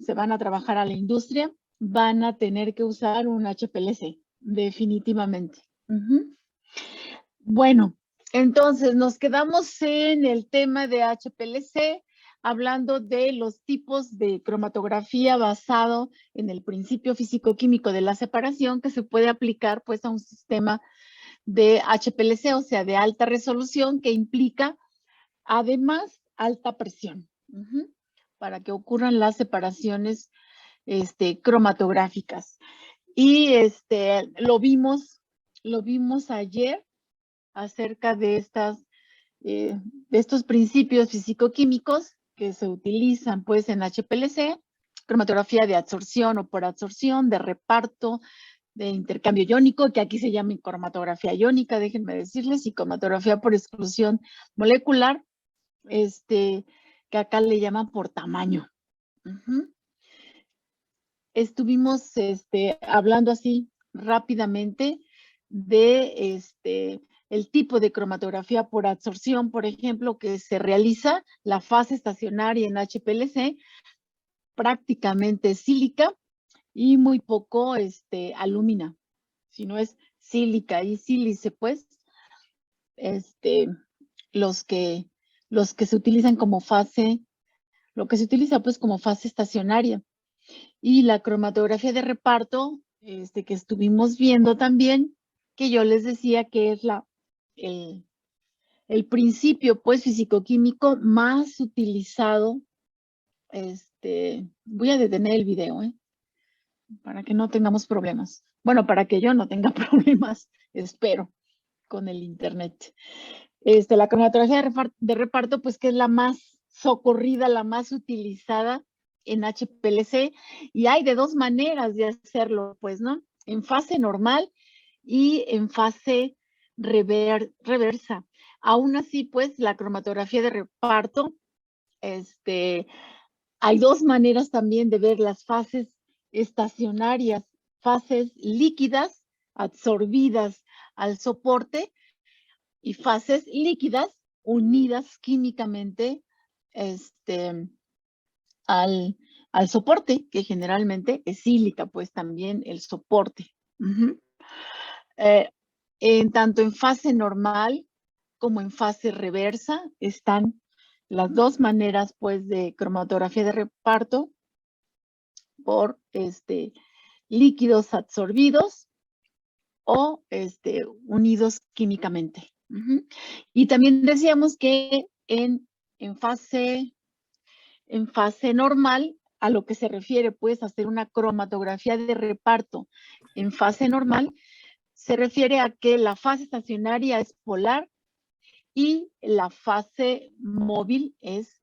se van a trabajar a la industria, van a tener que usar un HPLC, definitivamente. Bueno, entonces nos quedamos en el tema de HPLC, hablando de los tipos de cromatografía basado en el principio físico-químico de la separación que se puede aplicar pues a un sistema de HPLC, o sea, de alta resolución, que implica además alta presión, para que ocurran las separaciones cromatográficas. Y lo vimos ayer acerca de estos principios físico-químicos que se utilizan pues en HPLC, cromatografía de absorción o por absorción, de reparto, de intercambio iónico, que aquí se llama cromatografía iónica, déjenme decirles, y cromatografía por exclusión molecular, que acá le llaman por tamaño. Estuvimos hablando así rápidamente de el tipo de cromatografía por absorción, por ejemplo, que se realiza la fase estacionaria en HPLC, prácticamente sílica y muy poco alúmina, si no es sílica y sílice, pues, los que se utilizan como fase, lo que se utiliza pues como fase estacionaria. Y la cromatografía de reparto, que estuvimos viendo también, que yo les decía que es el principio pues físico-químico más utilizado. Voy a detener el video, para que no tengamos problemas. Bueno, para que yo no tenga problemas, espero, con el internet. La cromatografía de reparto, pues que es la más socorrida, la más utilizada en HPLC, y hay de dos maneras de hacerlo, pues, ¿no? En fase normal y en fase reversa. Aún así, pues, la cromatografía de reparto, hay dos maneras también de ver las fases estacionarias, fases líquidas absorbidas al soporte y fases líquidas unidas químicamente al soporte, que generalmente es sílica, pues también el soporte. Tanto en fase normal como en fase reversa están las dos maneras, pues, de cromatografía de reparto por líquidos absorbidos o unidos químicamente. Y también decíamos que en fase normal, a lo que se refiere, pues, hacer una cromatografía de reparto en fase normal, se refiere a que la fase estacionaria es polar y la fase móvil es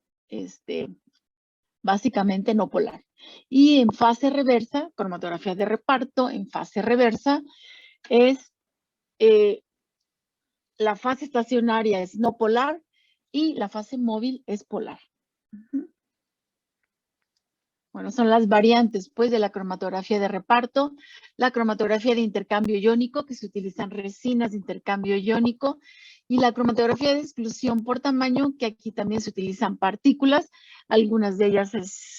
básicamente no polar. Y en fase reversa, cromatografía de reparto, en fase reversa es la fase estacionaria es no polar y la fase móvil es polar. Bueno, son las variantes, pues, de la cromatografía de reparto. La cromatografía de intercambio iónico, que se utilizan resinas de intercambio iónico, y la cromatografía de exclusión por tamaño, que aquí también se utilizan partículas. Algunas de ellas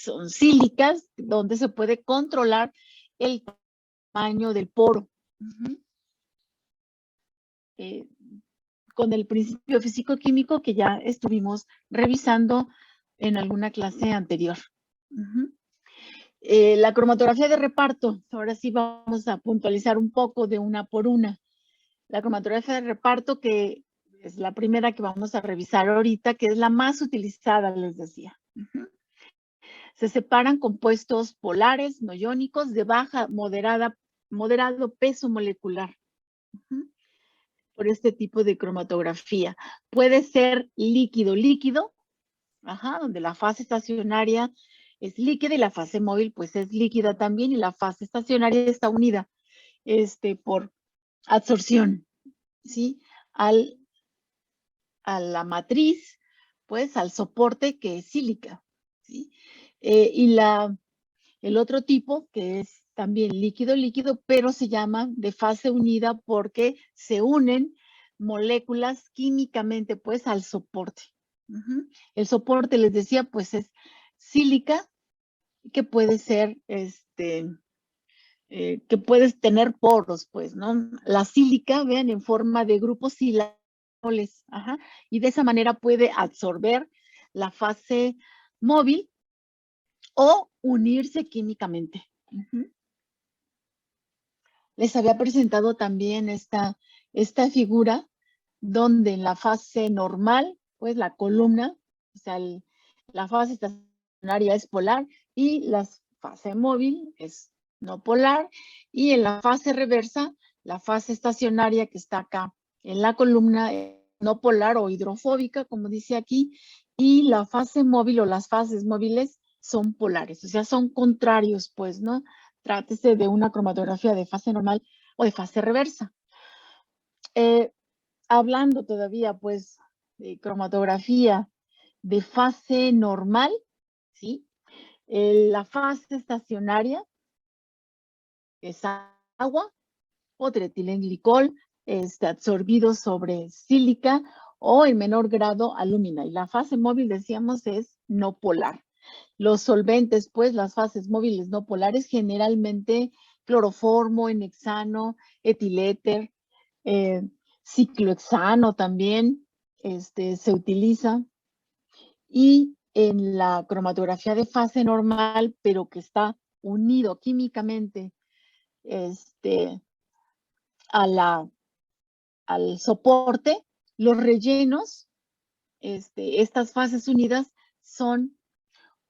son sílicas, donde se puede controlar el tamaño del poro. Con el principio físico-químico que ya estuvimos revisando en alguna clase anterior. La cromatografía de reparto, ahora sí vamos a puntualizar un poco de una por una. La cromatografía de reparto, que es la primera que vamos a revisar ahorita, que es la más utilizada, les decía. Se separan compuestos polares, no iónicos, de baja, moderado peso molecular. Por este tipo de cromatografía. Puede ser líquido-líquido, donde la fase estacionaria es líquida y la fase móvil pues es líquida también, y la fase estacionaria está unida por absorción, ¿sí? A la matriz, pues al soporte, que es sílica, ¿sí? Y el otro tipo, que es también líquido-líquido, pero se llama de fase unida porque se unen moléculas químicamente pues al soporte. El soporte, les decía, pues es sílica que puede ser, que puedes tener poros, pues, ¿no? La sílica, vean, en forma de grupos silables, ajá, y de esa manera puede absorber la fase móvil o unirse químicamente. Les había presentado también esta figura donde en la fase normal, pues la columna, o sea, la fase estacionaria es polar y la fase móvil es no polar, y en la fase reversa, la fase estacionaria que está acá en la columna es no polar o hidrofóbica, como dice aquí, y la fase móvil o las fases móviles son polares, o sea, son contrarios, pues, ¿no? Trátese de una cromatografía de fase normal o de fase reversa. Hablando todavía, pues, de cromatografía de fase normal, ¿sí? La fase estacionaria es agua o tretilenglicol absorbido sobre sílica o en menor grado alúmina. Y la fase móvil, decíamos, es no polar. Los solventes, pues, las fases móviles no polares, generalmente cloroformo, enhexano, etiléter, ciclohexano también se utiliza. Y en la cromatografía de fase normal, pero que está unido químicamente al soporte, los rellenos, estas fases unidas son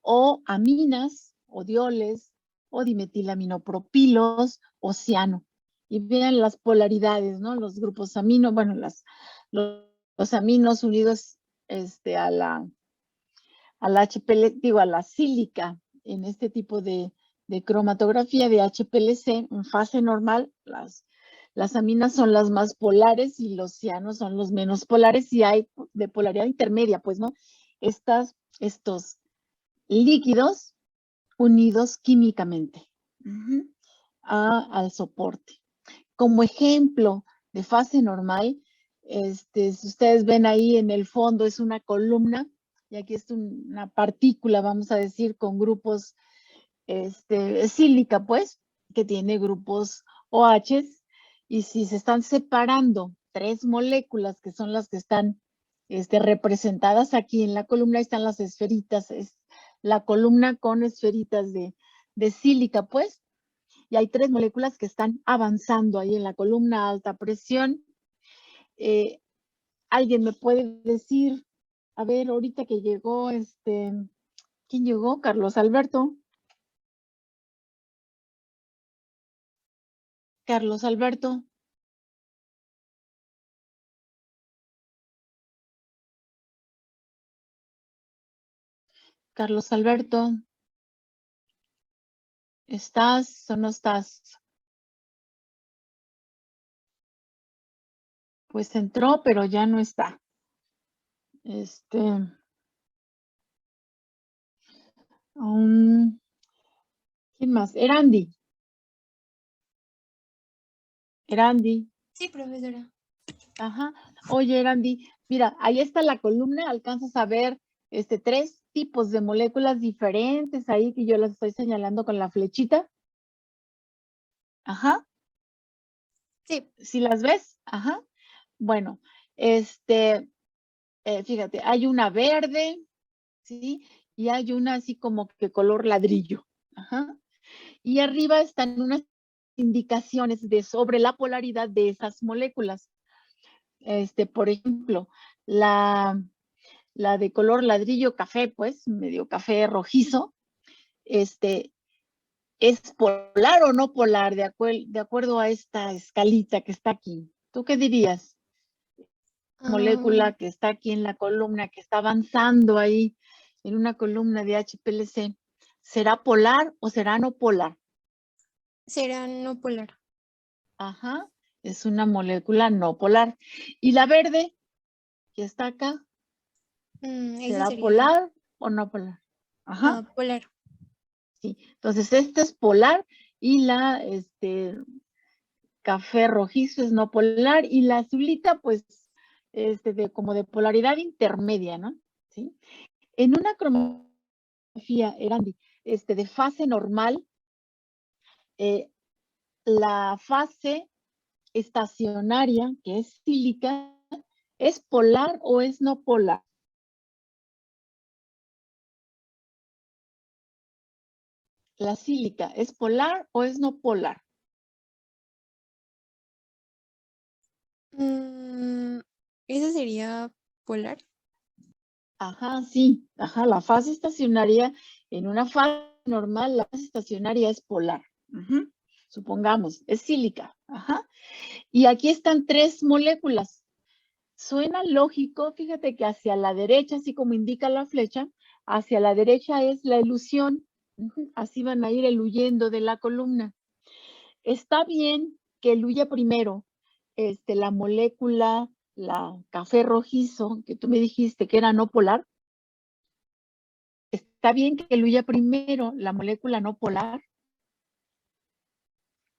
o aminas, o dioles, o dimetilaminopropilos, o ciano. Y vean las polaridades, ¿no? Los grupos amino, bueno, los aminos unidos a la HPL, digo, a la sílica en este tipo de cromatografía de HPLC en fase normal, las aminas son las más polares y los cianos son los menos polares, y hay de polaridad intermedia, pues, ¿no? Estos líquidos unidos químicamente al soporte. Como ejemplo de fase normal, si ustedes ven ahí en el fondo es una columna, y aquí es una partícula, vamos a decir, con grupos sílica, pues, que tiene grupos OHs, y si se están separando 3 moléculas, que son las que están representadas aquí en la columna, están las esferitas, es la columna con esferitas de sílica, pues, y hay 3 moléculas que están avanzando ahí en la columna a alta presión. ¿Alguien me puede decir, a ver, ahorita que llegó, ¿quién llegó? Carlos Alberto. Carlos Alberto. Carlos Alberto. ¿Estás o no estás? Pues entró, pero ya no está. ¿Quién más? Erandi. Erandi. Sí, profesora. Ajá. Oye, Erandi, mira, ahí está la columna, alcanzas a ver 3 tipos de moléculas diferentes ahí que yo las estoy señalando con la flechita. Ajá. Sí. ¿Sí las ves? Ajá. Bueno, fíjate, hay una verde, ¿sí? Y hay una así como que color ladrillo. Ajá. Y arriba están unas indicaciones sobre la polaridad de esas moléculas. Por ejemplo, la de color ladrillo café, pues, medio café rojizo, ¿es polar o no polar de acuerdo a esta escalita que está aquí? ¿Tú qué dirías? Molécula que está aquí en la columna, que está avanzando ahí en una columna de HPLC, ¿será polar o será no polar? Será no polar. Ajá, es una molécula no polar. ¿Y la verde que está acá, Esa será sería polar o no polar? Ajá, polar. sí. Entonces, este es polar y la café rojizo es no polar, y la azulita, pues, como de polaridad intermedia, ¿no? ¿Sí? En una cromatografía, Erandi, de fase normal, la fase estacionaria, que es sílica, ¿es polar o es no polar? La sílica, ¿es polar o es no polar? ¿Esa sería polar? Ajá, sí. Ajá, la fase estacionaria, en una fase normal, la fase estacionaria es polar. Ujú. Supongamos, es sílica. Ajá. Y aquí están 3 moléculas. Suena lógico, fíjate que hacia la derecha, así como indica la flecha, hacia la derecha es la elusión. Ujú. Así van a ir eluyendo de la columna. Está bien que eluya primero la molécula, la café rojizo, que tú me dijiste que era no polar. Está bien que eluya primero la molécula no polar,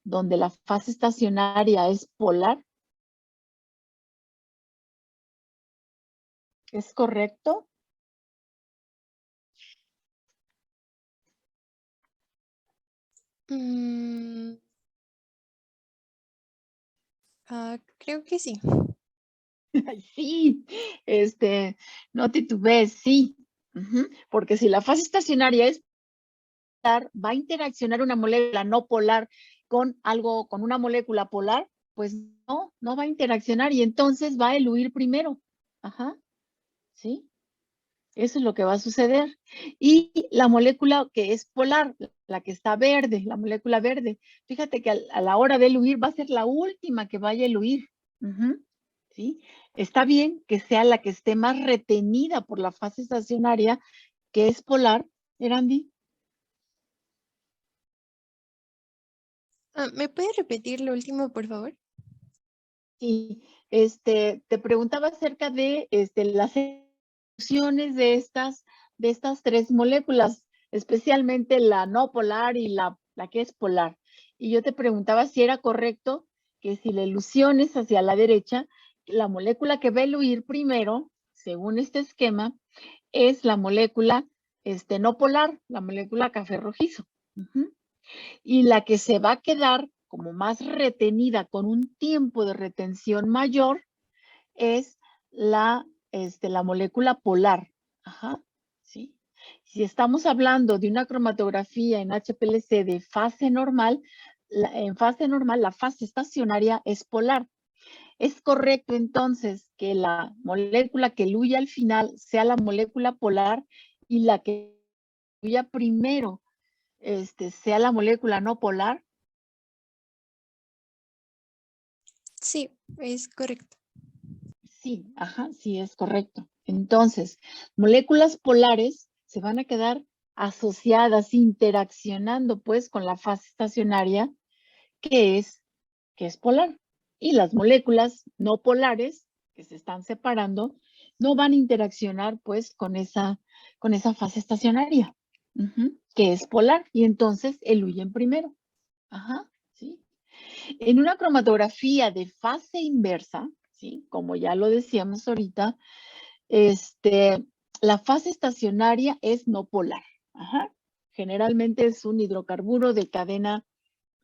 donde la fase estacionaria es polar. ¿Es correcto? Mm, creo que sí. Sí, no titubees, sí. Ujú. Porque si la fase estacionaria es polar, va a interaccionar una molécula no polar con algo, con una molécula polar, pues no va a interaccionar y entonces va a eluir primero. Ajá, sí. Eso es lo que va a suceder. Y la molécula que es polar, la que está verde, la molécula verde, fíjate que a la hora de eluir va a ser la última que vaya a eluir. Ujú, ¿sí? Está bien que sea la que esté más retenida por la fase estacionaria, que es polar, Erandi. ¿Me puedes repetir lo último, por favor? Y te preguntaba acerca de las funciones de estas 3 moléculas, especialmente la no polar y la que es polar. Y yo te preguntaba si era correcto que si la elusión es hacia la derecha, la molécula que va a eluir primero, según este esquema, es la molécula no polar, la molécula café rojizo. Ujú. Y la que se va a quedar como más retenida con un tiempo de retención mayor es la molécula polar. Ajá, ¿sí? Si estamos hablando de una cromatografía en HPLC de fase normal, en fase normal la fase estacionaria es polar. Es correcto entonces que la molécula que eluya al final sea la molécula polar y la que eluya primero sea la molécula no polar. Sí, es correcto. Sí, ajá, sí, es correcto. Entonces, moléculas polares se van a quedar asociadas, interaccionando pues con la fase estacionaria que es, que es polar. Y las moléculas no polares que se están separando no van a interaccionar pues con esa fase estacionaria, que es polar, y entonces eluyen primero. Ajá, sí. En una cromatografía de fase inversa, ¿sí? Como ya lo decíamos ahorita, la fase estacionaria es no polar. Ajá. Generalmente es un hidrocarburo de cadena,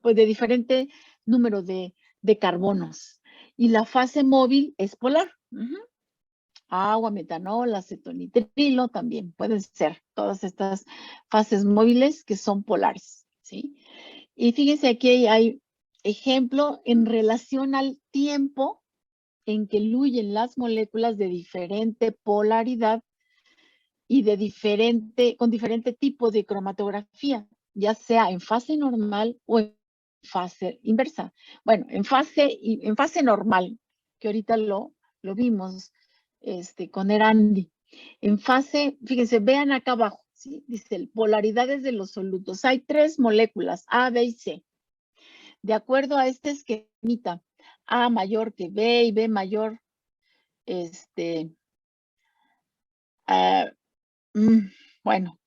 pues de diferente número de carbonos. Y la fase móvil es polar. Agua, metanol, acetonitrilo también pueden ser todas estas fases móviles que son polares, ¿sí? Y fíjense aquí hay ejemplo en relación al tiempo en que eluyen las moléculas de diferente polaridad y con diferente tipo de cromatografía, ya sea en fase normal o en fase inversa. Bueno, en fase normal, que ahorita lo vimos con Erandi. En fase, fíjense, vean acá abajo, ¿sí? Dice polaridades de los solutos. Hay 3 moléculas, A, B y C. De acuerdo a este esquemita, A mayor que B y B mayor, ah, bueno,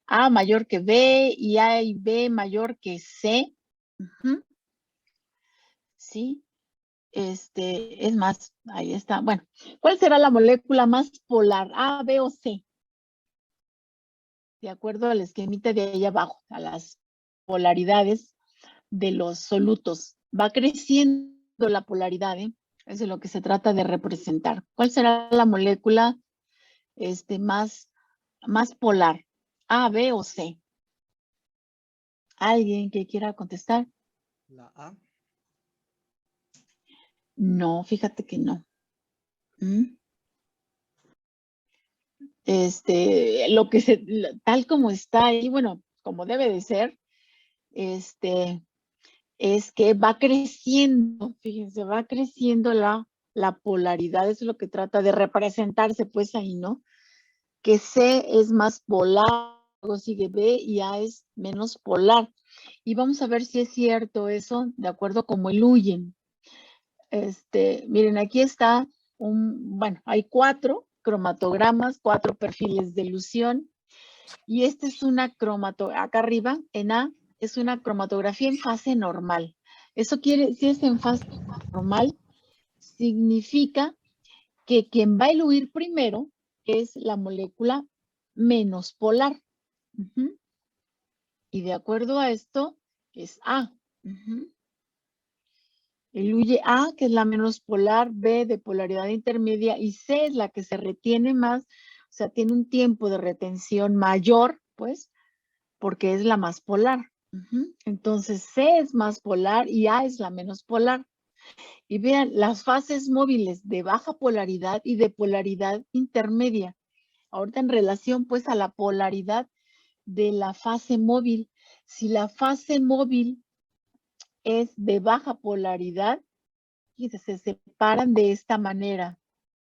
A mayor que B y A y B mayor que C. Sí, es más, ahí está. Bueno, ¿cuál será la molécula más polar? A, B o C. de acuerdo al esquemita de ahí abajo, a las polaridades de los solutos. Va creciendo la polaridad, ¿eh? Eso es lo que se trata de representar. ¿Cuál será la molécula más polar? ¿A, B o C? ¿Alguien que quiera contestar? La A. No, fíjate que no. Tal como está ahí, bueno, como debe de ser, es que va creciendo, fíjense, va creciendo la polaridad, eso es lo que trata de representarse pues ahí, ¿no? Que C es más polar, luego sigue B y A es menos polar. Y vamos a ver si es cierto eso, de acuerdo como eluyen. Miren, aquí está bueno, hay 4 cromatogramas, 4 perfiles de elusión. Y esta es una acá arriba, en A, es una cromatografía en fase normal. Eso quiere, si es en fase normal, significa que quien va a eluir primero es la molécula menos polar. Y de acuerdo a esto, es A. Eluye A, que es la menos polar, B de polaridad intermedia y C es la que se retiene más, o sea, tiene un tiempo de retención mayor, pues, porque es la más polar. Entonces C es más polar y A es la menos polar. Y vean, las fases móviles de baja polaridad y de polaridad intermedia. Ahorita en relación pues a la polaridad de la fase móvil. Si la fase móvil es de baja polaridad, se separan de esta manera.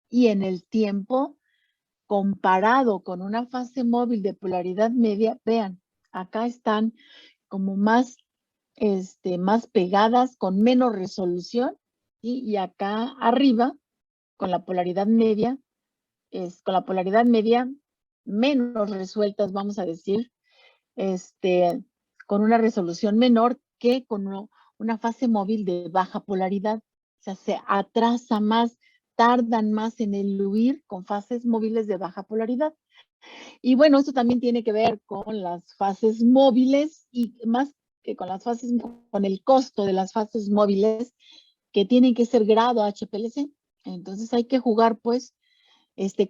Y en el tiempo, comparado con una fase móvil de polaridad media, vean, acá están como más pegadas, con menos resolución, y acá arriba, con la polaridad media, menos resueltas, vamos a decir, con una resolución menor que con una fase móvil de baja polaridad. O sea, se atrasa más, tardan más en eluir con fases móviles de baja polaridad. Y bueno, esto también tiene que ver con las fases móviles y más que con las fases, con el costo de las fases móviles que tienen que ser grado HPLC. Entonces hay que jugar pues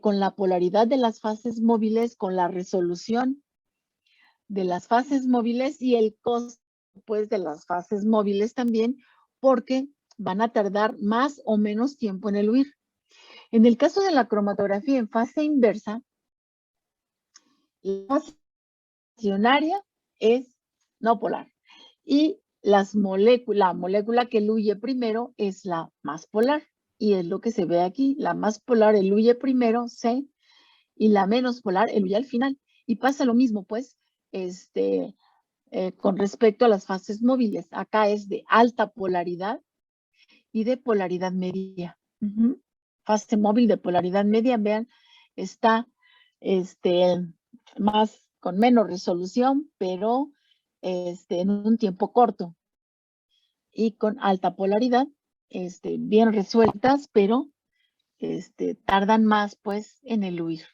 con la polaridad de las fases móviles, con la resolución de las fases móviles y el costo pues de las fases móviles también, porque van a tardar más o menos tiempo en eluir. En el caso de la cromatografía en fase inversa, la fase estacionaria es no polar y la molécula que eluye primero es la más polar y es lo que se ve aquí. La más polar eluye primero, C, y la menos polar eluye al final. Y pasa lo mismo, pues, con respecto a las fases móviles. Acá es de alta polaridad y de polaridad media. Fase móvil de polaridad media, vean, está con menos resolución, pero en un tiempo corto. Y con alta polaridad, bien resueltas, pero tardan más, pues, en eluir.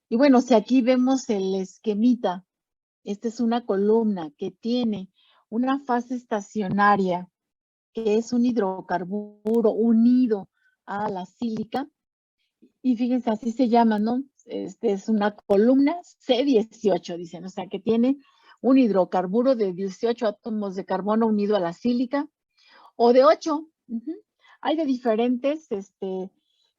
Y bueno, si aquí vemos el esquemita, esta es una columna que tiene una fase estacionaria, que es un hidrocarburo unido a la sílica. Y fíjense, así se llama, ¿no? Es una columna C18, dicen, o sea, que tiene un hidrocarburo de 18 átomos de carbono unido a la sílica, o de 8. Hay de diferentes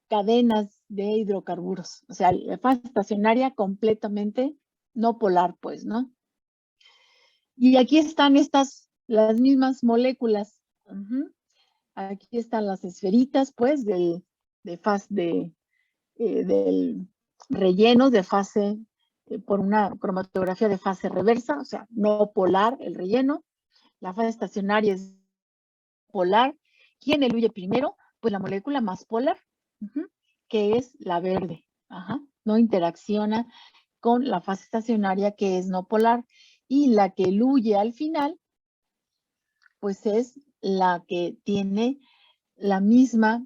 cadenas de hidrocarburos. O sea, la fase estacionaria completamente no polar, pues, ¿no? Y aquí están las mismas moléculas. Aquí están las esferitas, pues, del relleno de fase, por una cromatografía de fase reversa, o sea, no polar el relleno. La fase estacionaria es polar. ¿Quién eluye primero? Pues la molécula más polar, que es la verde. No interacciona con la fase estacionaria, que es no polar. Y la que eluye al final, pues es la que tiene la misma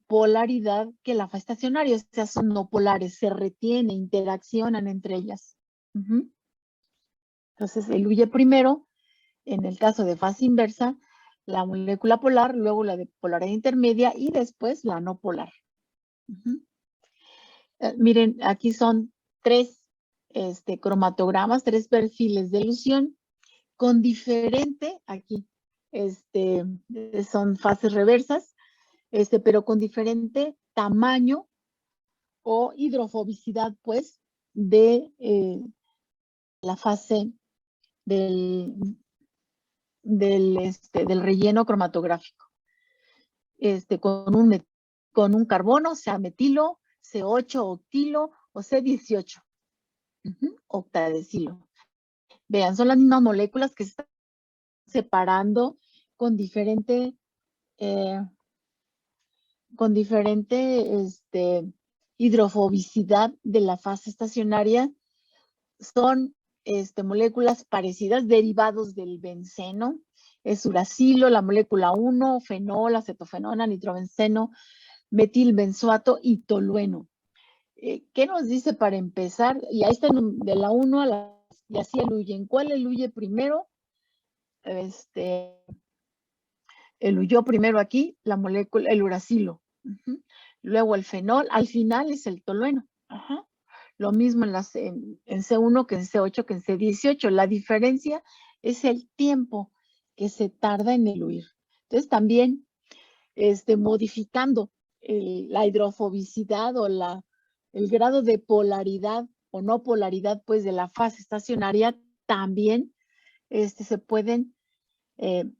polaridad que la fase estacionaria, o sea, son no polares, se retiene, interaccionan entre ellas. Entonces, eluye primero, en el caso de fase inversa, la molécula polar, luego la de polaridad intermedia y después la no polar. Miren, aquí son tres cromatogramas, tres perfiles de elusión con diferente, aquí, son fases reversas, pero con diferente tamaño o hidrofobicidad, pues, de la fase del relleno cromatográfico. Con un carbono, sea metilo, C8 octilo o C18, octadecilo. Vean, son las mismas moléculas que se están separando con diferente hidrofobicidad de la fase estacionaria. Son moléculas parecidas, derivados del benceno. Es uracilo, la molécula 1, fenol, acetofenona, nitrobenceno, metilbenzoato y tolueno. ¿Qué nos dice para empezar? Y ahí están de la 1 a la, y así eluyen. ¿Cuál eluye primero? Eluyó primero aquí la molécula, el uracilo. Luego el fenol, al final es el tolueno. Lo mismo en C1 que en C8 que en C18. La diferencia es el tiempo que se tarda en eluir. Entonces también modificando la hidrofobicidad o el grado de polaridad o no polaridad pues de la fase estacionaria, también se pueden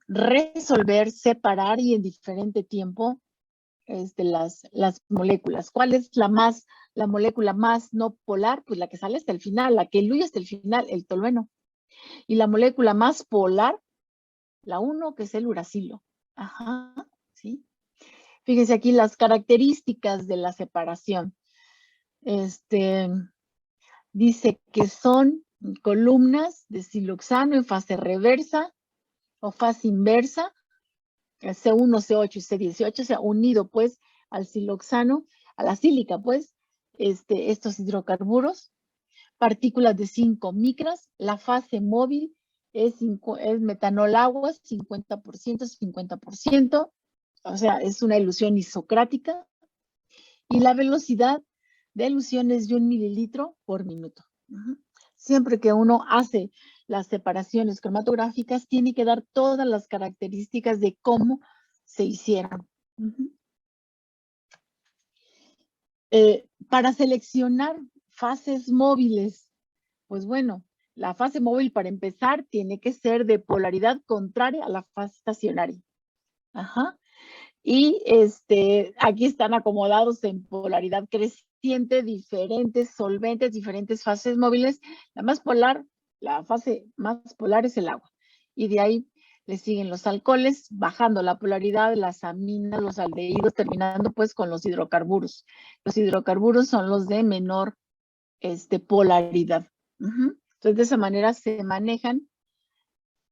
resolver, separar y en diferente tiempo las moléculas. ¿Cuál es la molécula más no polar? Pues la que sale hasta el final, la que eluye hasta el final, el tolueno. Y la molécula más polar, la 1, que es el uracilo. ¿Sí? Fíjense aquí las características de la separación. Dice que son columnas de siloxano en fase reversa o fase inversa, C1, C8 y C18, o sea, unido pues al siloxano, a la sílica pues, estos hidrocarburos, partículas de 5 micras, la fase móvil es metanol agua, 50%, 50%, o sea, es una elusión isocrática, y la velocidad de elusión es de 1 mililitro por minuto. Siempre que uno hace las separaciones cromatográficas, tiene que dar todas las características de cómo se hicieron. Para seleccionar fases móviles, pues bueno, la fase móvil para empezar tiene que ser de polaridad contraria a la fase estacionaria. Y aquí están acomodados en polaridad creciente, diferentes solventes, diferentes fases móviles. La fase más polar es el agua. Y de ahí le siguen los alcoholes, bajando la polaridad, las aminas, los aldehídos, terminando pues con los hidrocarburos. Los hidrocarburos son los de menor polaridad. Entonces, de esa manera se manejan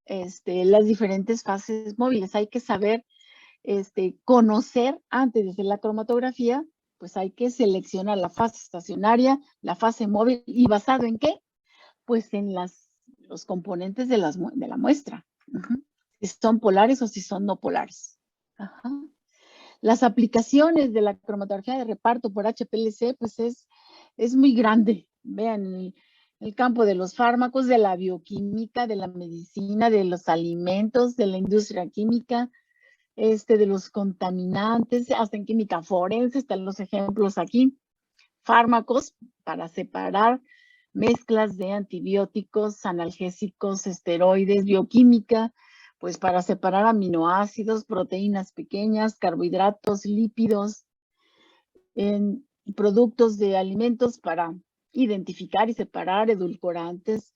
las diferentes fases móviles. Hay que saber conocer antes de hacer la cromatografía, pues hay que seleccionar la fase estacionaria, la fase móvil, ¿y basado en qué? Pues en los componentes de la muestra. Si son polares o si son no polares. Las aplicaciones de la cromatografía de reparto por HPLC, pues es muy grande. Vean, el campo de los fármacos, de la bioquímica, de la medicina, de los alimentos, de la industria química, de los contaminantes, hasta en química forense, están los ejemplos aquí. Fármacos para separar mezclas de antibióticos, analgésicos, esteroides, bioquímica, pues para separar aminoácidos, proteínas pequeñas, carbohidratos, lípidos, en productos de alimentos para identificar y separar edulcorantes,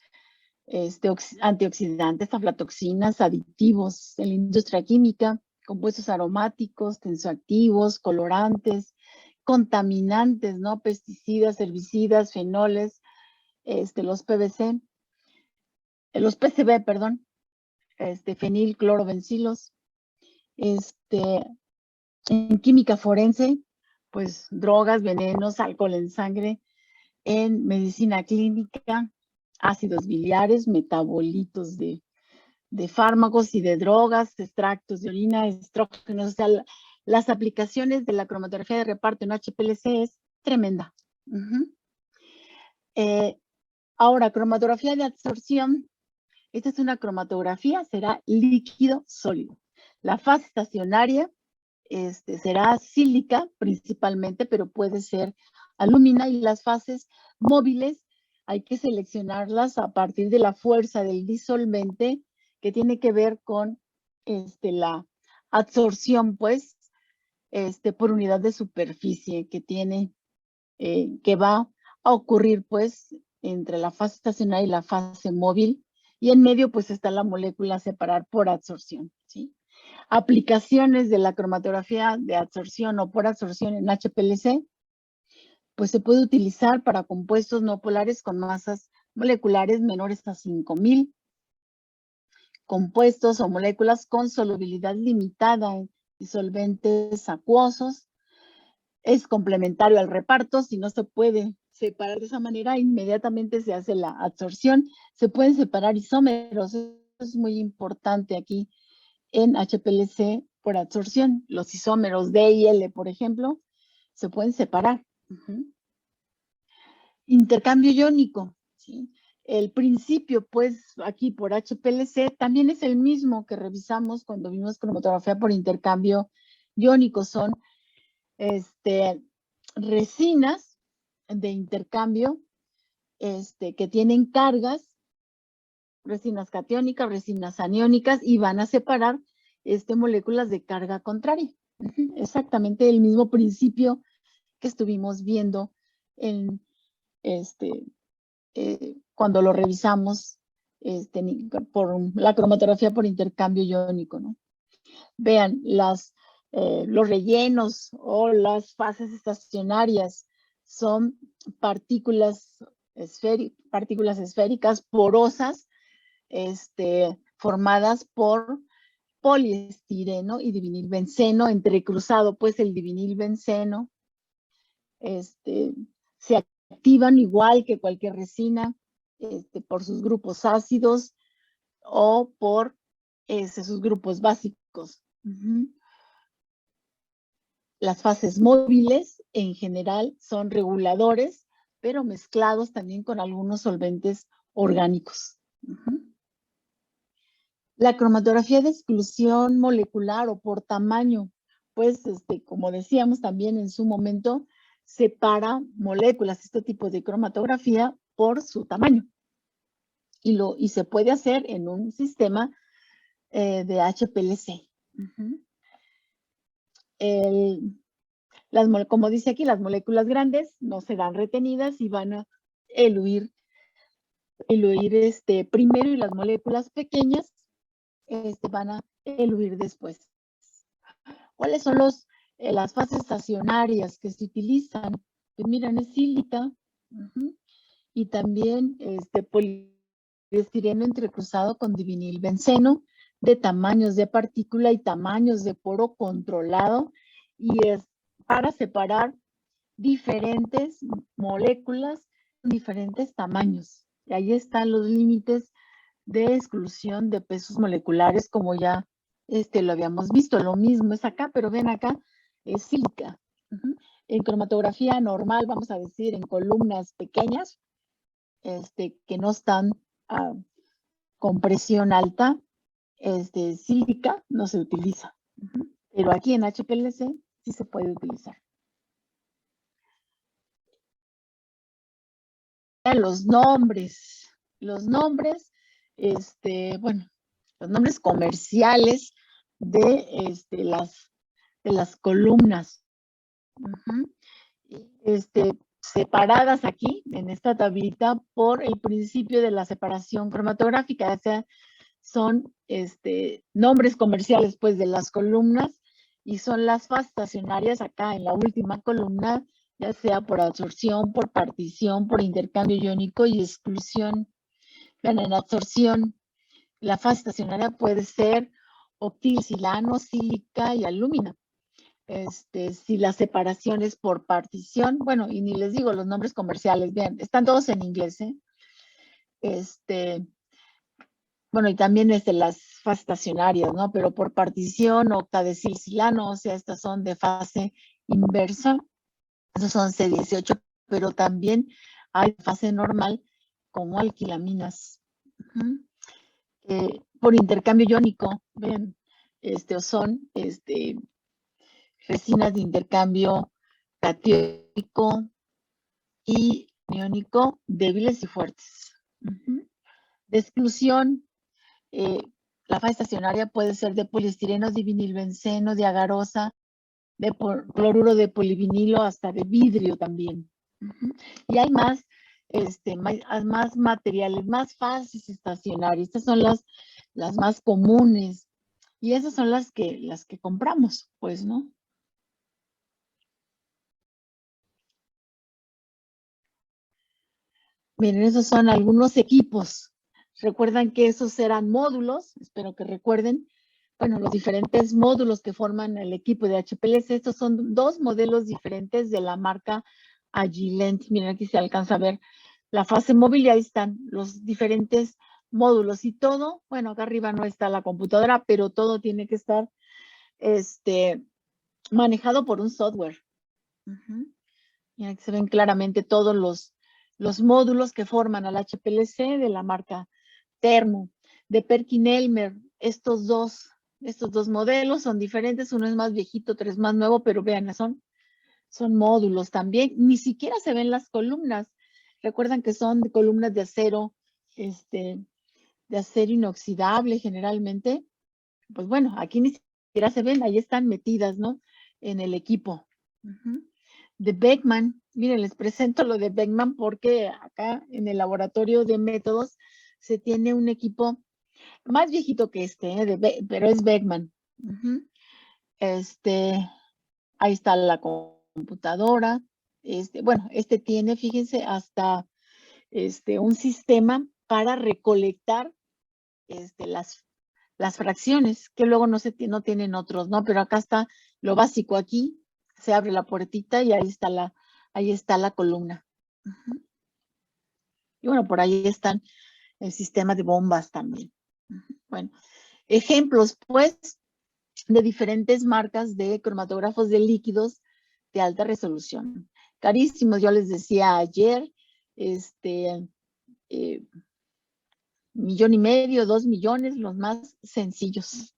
antioxidantes, aflatoxinas, aditivos en la industria química, compuestos aromáticos, tensoactivos, colorantes, contaminantes, ¿no? Pesticidas, herbicidas, fenoles, los PCB, perdón, fenilclorobencilos, En química forense, pues drogas, venenos, alcohol en sangre. En medicina clínica, ácidos biliares, metabolitos de fármacos y de drogas, extractos de orina, estrógenos. O sea, las aplicaciones de la cromatografía de reparto en HPLC es tremenda. Ahora, cromatografía de absorción. Esta es una cromatografía, será líquido sólido. La fase estacionaria será sílica principalmente, pero puede ser alúmina, y las fases móviles hay que seleccionarlas a partir de la fuerza del disolvente, que tiene que ver con la absorción, pues, por unidad de superficie que tiene, que va a ocurrir, pues, entre la fase estacionaria y la fase móvil, y en medio, pues, está la molécula a separar por absorción, ¿sí? Aplicaciones de la cromatografía de absorción o por absorción en HPLC, pues se puede utilizar para compuestos no polares con masas moleculares menores a 5000, compuestos o moléculas con solubilidad limitada en disolventes acuosos. Es complementario al reparto. Si no se puede separar de esa manera, inmediatamente se hace la absorción. Se pueden separar isómeros, eso es muy importante aquí en HPLC por absorción. Los isómeros D y L, por ejemplo, se pueden separar. Intercambio iónico, ¿sí? El principio, pues, aquí por HPLC también es el mismo que revisamos cuando vimos cromatografía por intercambio iónico. Son resinas de intercambio que tienen cargas, resinas catiónicas, resinas aniónicas, y van a separar moléculas de carga contraria. Exactamente el mismo principio que estuvimos viendo en cuando lo revisamos por la cromatografía por intercambio iónico, ¿no? Vean, los rellenos o las fases estacionarias son partículas esféricas porosas, formadas por poliestireno y divinilbenceno, entrecruzado, pues, el divinilbenceno. Se activan igual que cualquier resina, por sus grupos ácidos o por sus grupos básicos. Las fases móviles en general son reguladores, pero mezclados también con algunos solventes orgánicos. La cromatografía de exclusión molecular o por tamaño, pues, como decíamos también en su momento, separa moléculas, este tipo de cromatografía, por su tamaño. Y se puede hacer en un sistema de HPLC. Como dice aquí, las moléculas grandes no serán retenidas y van a eluir primero, y las moléculas pequeñas van a eluir después. ¿Cuáles son las fases estacionarias que se utilizan? Pues miren, es sílica, y también poliestireno entrecruzado con divinilbenceno, de tamaños de partícula y tamaños de poro controlado, y es para separar diferentes moléculas con diferentes tamaños. Y ahí están los límites de exclusión de pesos moleculares, como ya lo habíamos visto. Lo mismo es acá, pero ven acá, es sílica. En cromatografía normal, vamos a decir, en columnas pequeñas, que no están con presión alta, sílica no se utiliza. Pero aquí en HPLC sí se puede utilizar. Los nombres, bueno, los nombres comerciales de las columnas. Separadas aquí en esta tablita por el principio de la separación cromatográfica. O sea, son nombres comerciales, pues, de las columnas, y son las fases estacionarias acá en la última columna, ya sea por absorción, por partición, por intercambio iónico y exclusión. Vean, en absorción, la fase estacionaria puede ser octilsilano, sílica y alúmina. si la separación es por partición, bueno, y ni les digo los nombres comerciales, vean, están todos en inglés, ¿eh? Bueno, y también las fases estacionarias, ¿no? Pero por partición, octadesilcilano, o sea, estas son de fase inversa, esos son C18, pero también hay fase normal como alquilaminas. Por intercambio iónico, ven, o son resinas de intercambio catiónico y iónico débiles y fuertes. De exclusión, la fase estacionaria puede ser de poliestireno, de vinilbenceno, de agarosa, de cloruro de polivinilo, hasta de vidrio también. Y hay más, más materiales, más fases estacionarias. Estas son las más comunes. Y esas son las que compramos, pues, ¿no? Miren, esos son algunos equipos. Recuerdan que esos eran módulos, espero que recuerden. Bueno, los diferentes módulos que forman el equipo de HPLC, estos son dos modelos diferentes de la marca Agilent. Miren, aquí se alcanza a ver la fase móvil y ahí están los diferentes módulos y todo. Bueno, acá arriba no está la computadora, pero todo tiene que estar manejado por un software. Miren, aquí se ven claramente todos los módulos que forman al HPLC de la marca Thermo, de Perkin-Elmer. Estos dos modelos son diferentes, uno es más viejito, otro es más nuevo, pero vean, son módulos también. Ni siquiera se ven las columnas. Recuerdan que son columnas de acero, de acero inoxidable generalmente. Pues bueno, aquí ni siquiera se ven, ahí están metidas, ¿no? En el equipo. De Beckman, miren, les presento lo de Beckman porque acá en el laboratorio de métodos se tiene un equipo más viejito que pero es Beckman. Ahí está la computadora. Bueno, tiene, fíjense, hasta un sistema para recolectar las fracciones, que luego no tienen otros, ¿no? Pero acá está lo básico aquí, se abre la puertita y ahí está la columna. Y bueno, por ahí están el sistema de bombas también. Bueno, ejemplos, pues, de diferentes marcas de cromatógrafos de líquidos de alta resolución. Carísimos, yo les decía ayer, 1,500,000, 2 millones, los más sencillos.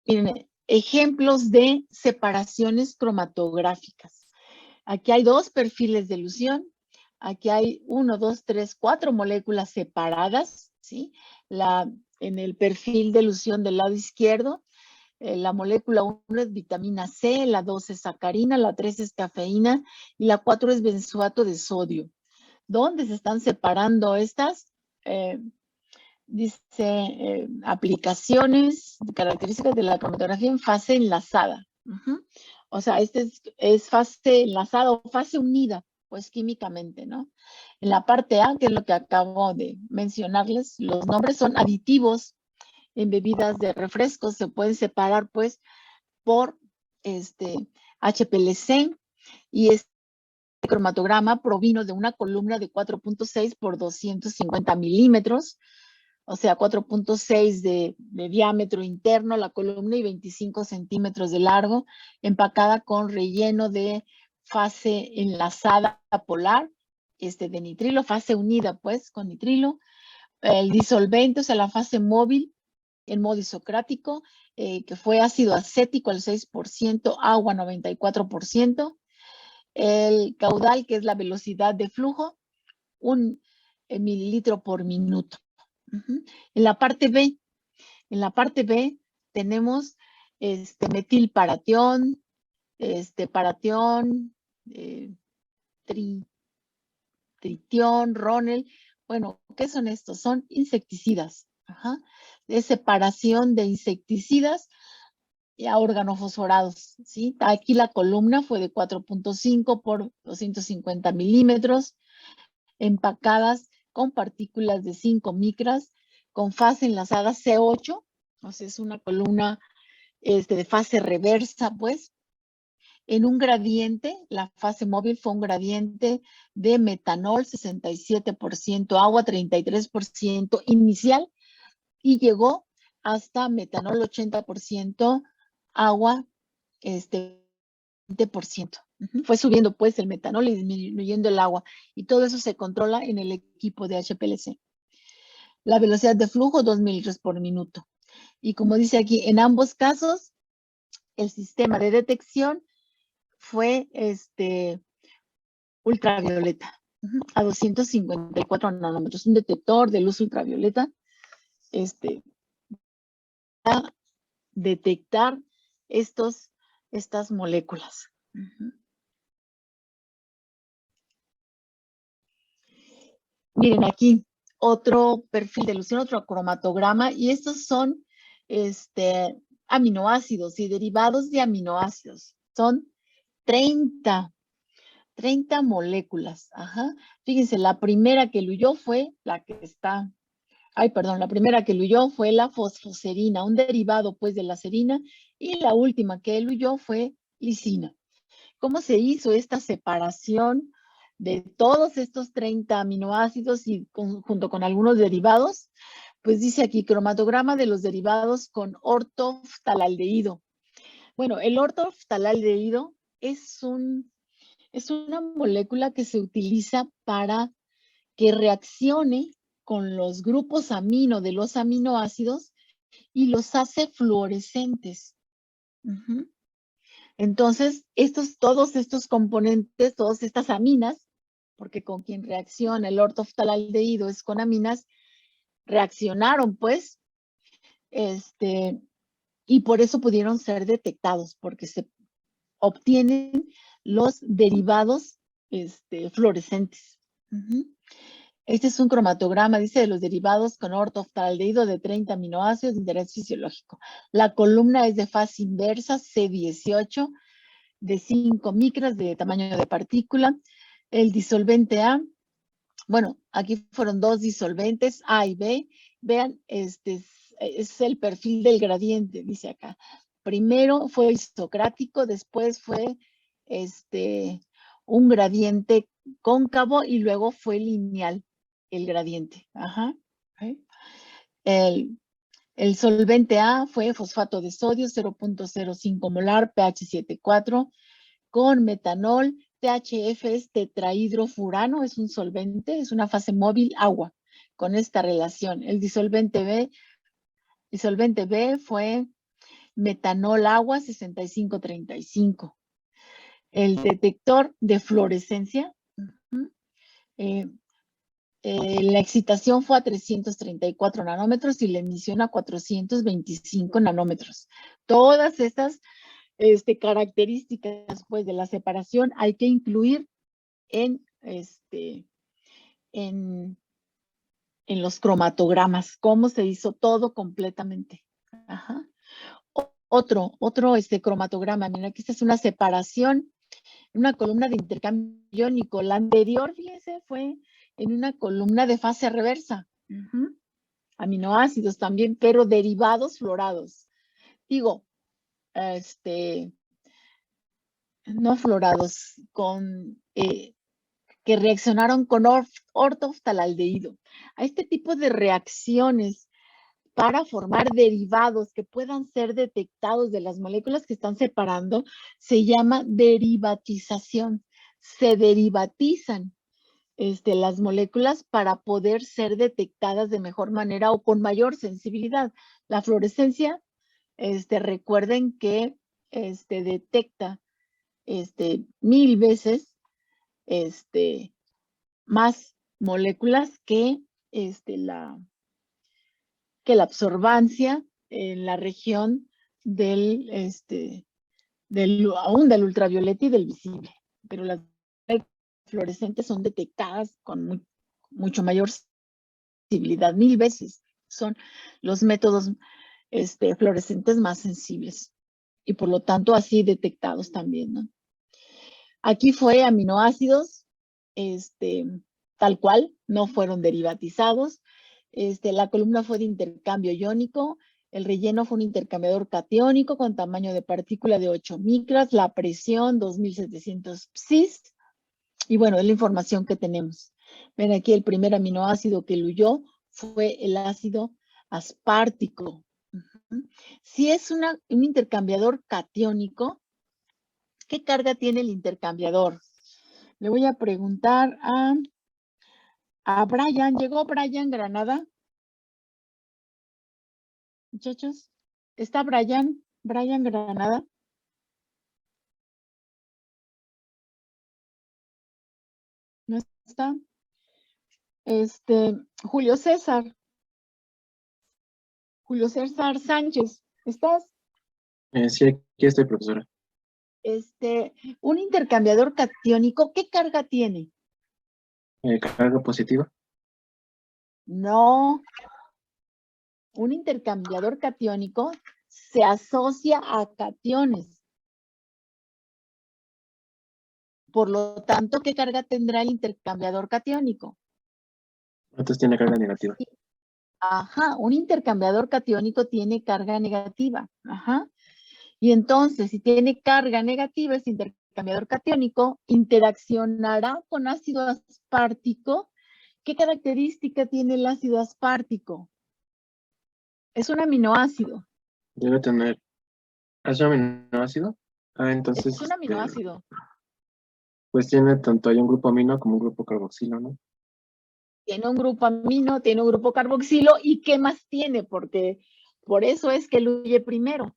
Miren, ejemplos de separaciones cromatográficas. Aquí hay dos perfiles de elusión. Aquí hay 1, 2, 3, 4 moléculas separadas, ¿sí? En el perfil de elusión del lado izquierdo, la molécula 1 es vitamina C, la 2 es sacarina, la 3 es cafeína y la 4 es benzoato de sodio. ¿Dónde se están separando estas? Dice aplicaciones, características de la cromatografía en fase enlazada. O sea, es fase enlazada o fase unida, pues químicamente, ¿no? En la parte A, que es lo que acabo de mencionarles, los nombres son aditivos en bebidas de refrescos, se pueden separar, pues, por HPLC, y este cromatograma provino de una columna de 4.6 por 250 milímetros, o sea, 4.6 de diámetro interno la columna y 25 centímetros de largo, empacada con relleno de fase enlazada polar, de nitrilo, fase unida, pues, con nitrilo. El disolvente, o sea, la fase móvil en modo isocrático, que fue ácido acético al 6%, agua 94%. El caudal, que es la velocidad de flujo, 1 mililitro por minuto. En la parte B tenemos metilparatión, paratión, tritión, ronel. Bueno, ¿qué son estos? Son insecticidas. De separación de insecticidas a organofosforados, ¿sí? Aquí la columna fue de 4.5 por 250 milímetros, empacadas con partículas de 5 micras, con fase enlazada C8, o sea, es una columna de fase reversa, pues, en un gradiente, la fase móvil fue un gradiente de metanol 67%, agua 33% inicial, y llegó hasta metanol 80%, agua 20%. Fue subiendo pues el metanol y disminuyendo el agua, y todo eso se controla en el equipo de HPLC. La velocidad de flujo, 2.000 litros por minuto. Y como dice aquí, en ambos casos, el sistema de detección fue ultravioleta, a 254 nanómetros. Un detector de luz ultravioleta para detectar estas moléculas. Miren aquí, otro perfil de ilusión, otro cromatograma, y estos son aminoácidos y derivados de aminoácidos. Son 30 moléculas. Ajá. Fíjense, la primera que luyó fue la que está, la primera que luyó fue la fosfoserina, un derivado pues de la serina, y la última que luyó fue lisina. ¿Cómo se hizo esta separación de todos estos 30 aminoácidos y junto con algunos derivados? Pues dice aquí, cromatograma de los derivados con ortoftaldehído. Bueno, el ortoftaldehído es una molécula que se utiliza para que reaccione con los grupos amino de los aminoácidos y los hace fluorescentes. Entonces, todos estos componentes, todas estas aminas, porque con quien reacciona el ortoftaldehído es con aminas, reaccionaron pues, y por eso pudieron ser detectados, porque se obtienen los derivados fluorescentes. Este es un cromatograma, dice, de los derivados con ortoftaldehído de 30 aminoácidos de interés fisiológico. La columna es de fase inversa, C18, de 5 micras de tamaño de partícula. El disolvente A, bueno, aquí fueron dos disolventes, A y B. Vean, es el perfil del gradiente, dice acá. Primero fue isocrático, después fue un gradiente cóncavo y luego fue lineal el gradiente. Ajá. El solvente A fue fosfato de sodio, 0.05 molar, pH 7.4, con metanol. THF es tetrahidrofurano, es un solvente, es una fase móvil, agua, con esta relación. El disolvente B fue metanol agua 6535. El detector de fluorescencia, la excitación fue a 334 nanómetros y la emisión a 425 nanómetros. Todas estas características pues, de la separación hay que incluir en los cromatogramas, cómo se hizo todo completamente. Ajá. Otro cromatograma, mira, aquí esta es una separación, una columna de intercambio iónico. La anterior, fíjense, fue en una columna de fase reversa. Aminoácidos también, pero derivados fluorados. Digo, no fluorados, que reaccionaron con ortoftaldehído. A este tipo de reacciones para formar derivados que puedan ser detectados de las moléculas que están separando, se llama derivatización. Se derivatizan las moléculas para poder ser detectadas de mejor manera o con mayor sensibilidad. La fluorescencia, recuerden que detecta 1000 veces más moléculas que la absorbancia en la región aún del ultravioleta y del visible. Pero las fluorescentes son detectadas con mucho mayor sensibilidad, 1000 veces. Son los métodos fluorescentes más sensibles y por lo tanto así detectados también, ¿no? Aquí fue aminoácidos, tal cual, no fueron derivatizados. La columna fue de intercambio iónico, El relleno fue un intercambiador catiónico con tamaño de partícula de 8 micras, la presión 2700 psis. Y bueno, es la información que tenemos. Ven aquí el primer aminoácido que eluyó fue el ácido aspartico. Si es un intercambiador catiónico, ¿qué carga tiene el intercambiador? Le voy a preguntar a Brian. ¿Llegó Brian Granada? Muchachos, ¿está Brian? Brian Granada. ¿No está? Julio César. Julio César Sánchez, ¿estás? Sí, aquí estoy, profesora. Un intercambiador catiónico, ¿qué carga tiene? Carga positiva. No. Un intercambiador catiónico se asocia a cationes. Por lo tanto, ¿qué carga tendrá el intercambiador catiónico? Entonces tiene carga negativa. Sí. Ajá, un intercambiador catiónico tiene carga negativa. Ajá. Y entonces, si tiene carga negativa, ese intercambiador catiónico interaccionará con ácido aspartico. ¿Qué característica tiene el ácido aspartico? Es un aminoácido. Debe tener. ¿Es un aminoácido? Entonces. Es un aminoácido. Pues tiene tanto hay un grupo amino como un grupo carboxilo, ¿no? Tiene un grupo amino, tiene un grupo carboxilo, ¿y qué más tiene? Porque por eso es que eluye primero.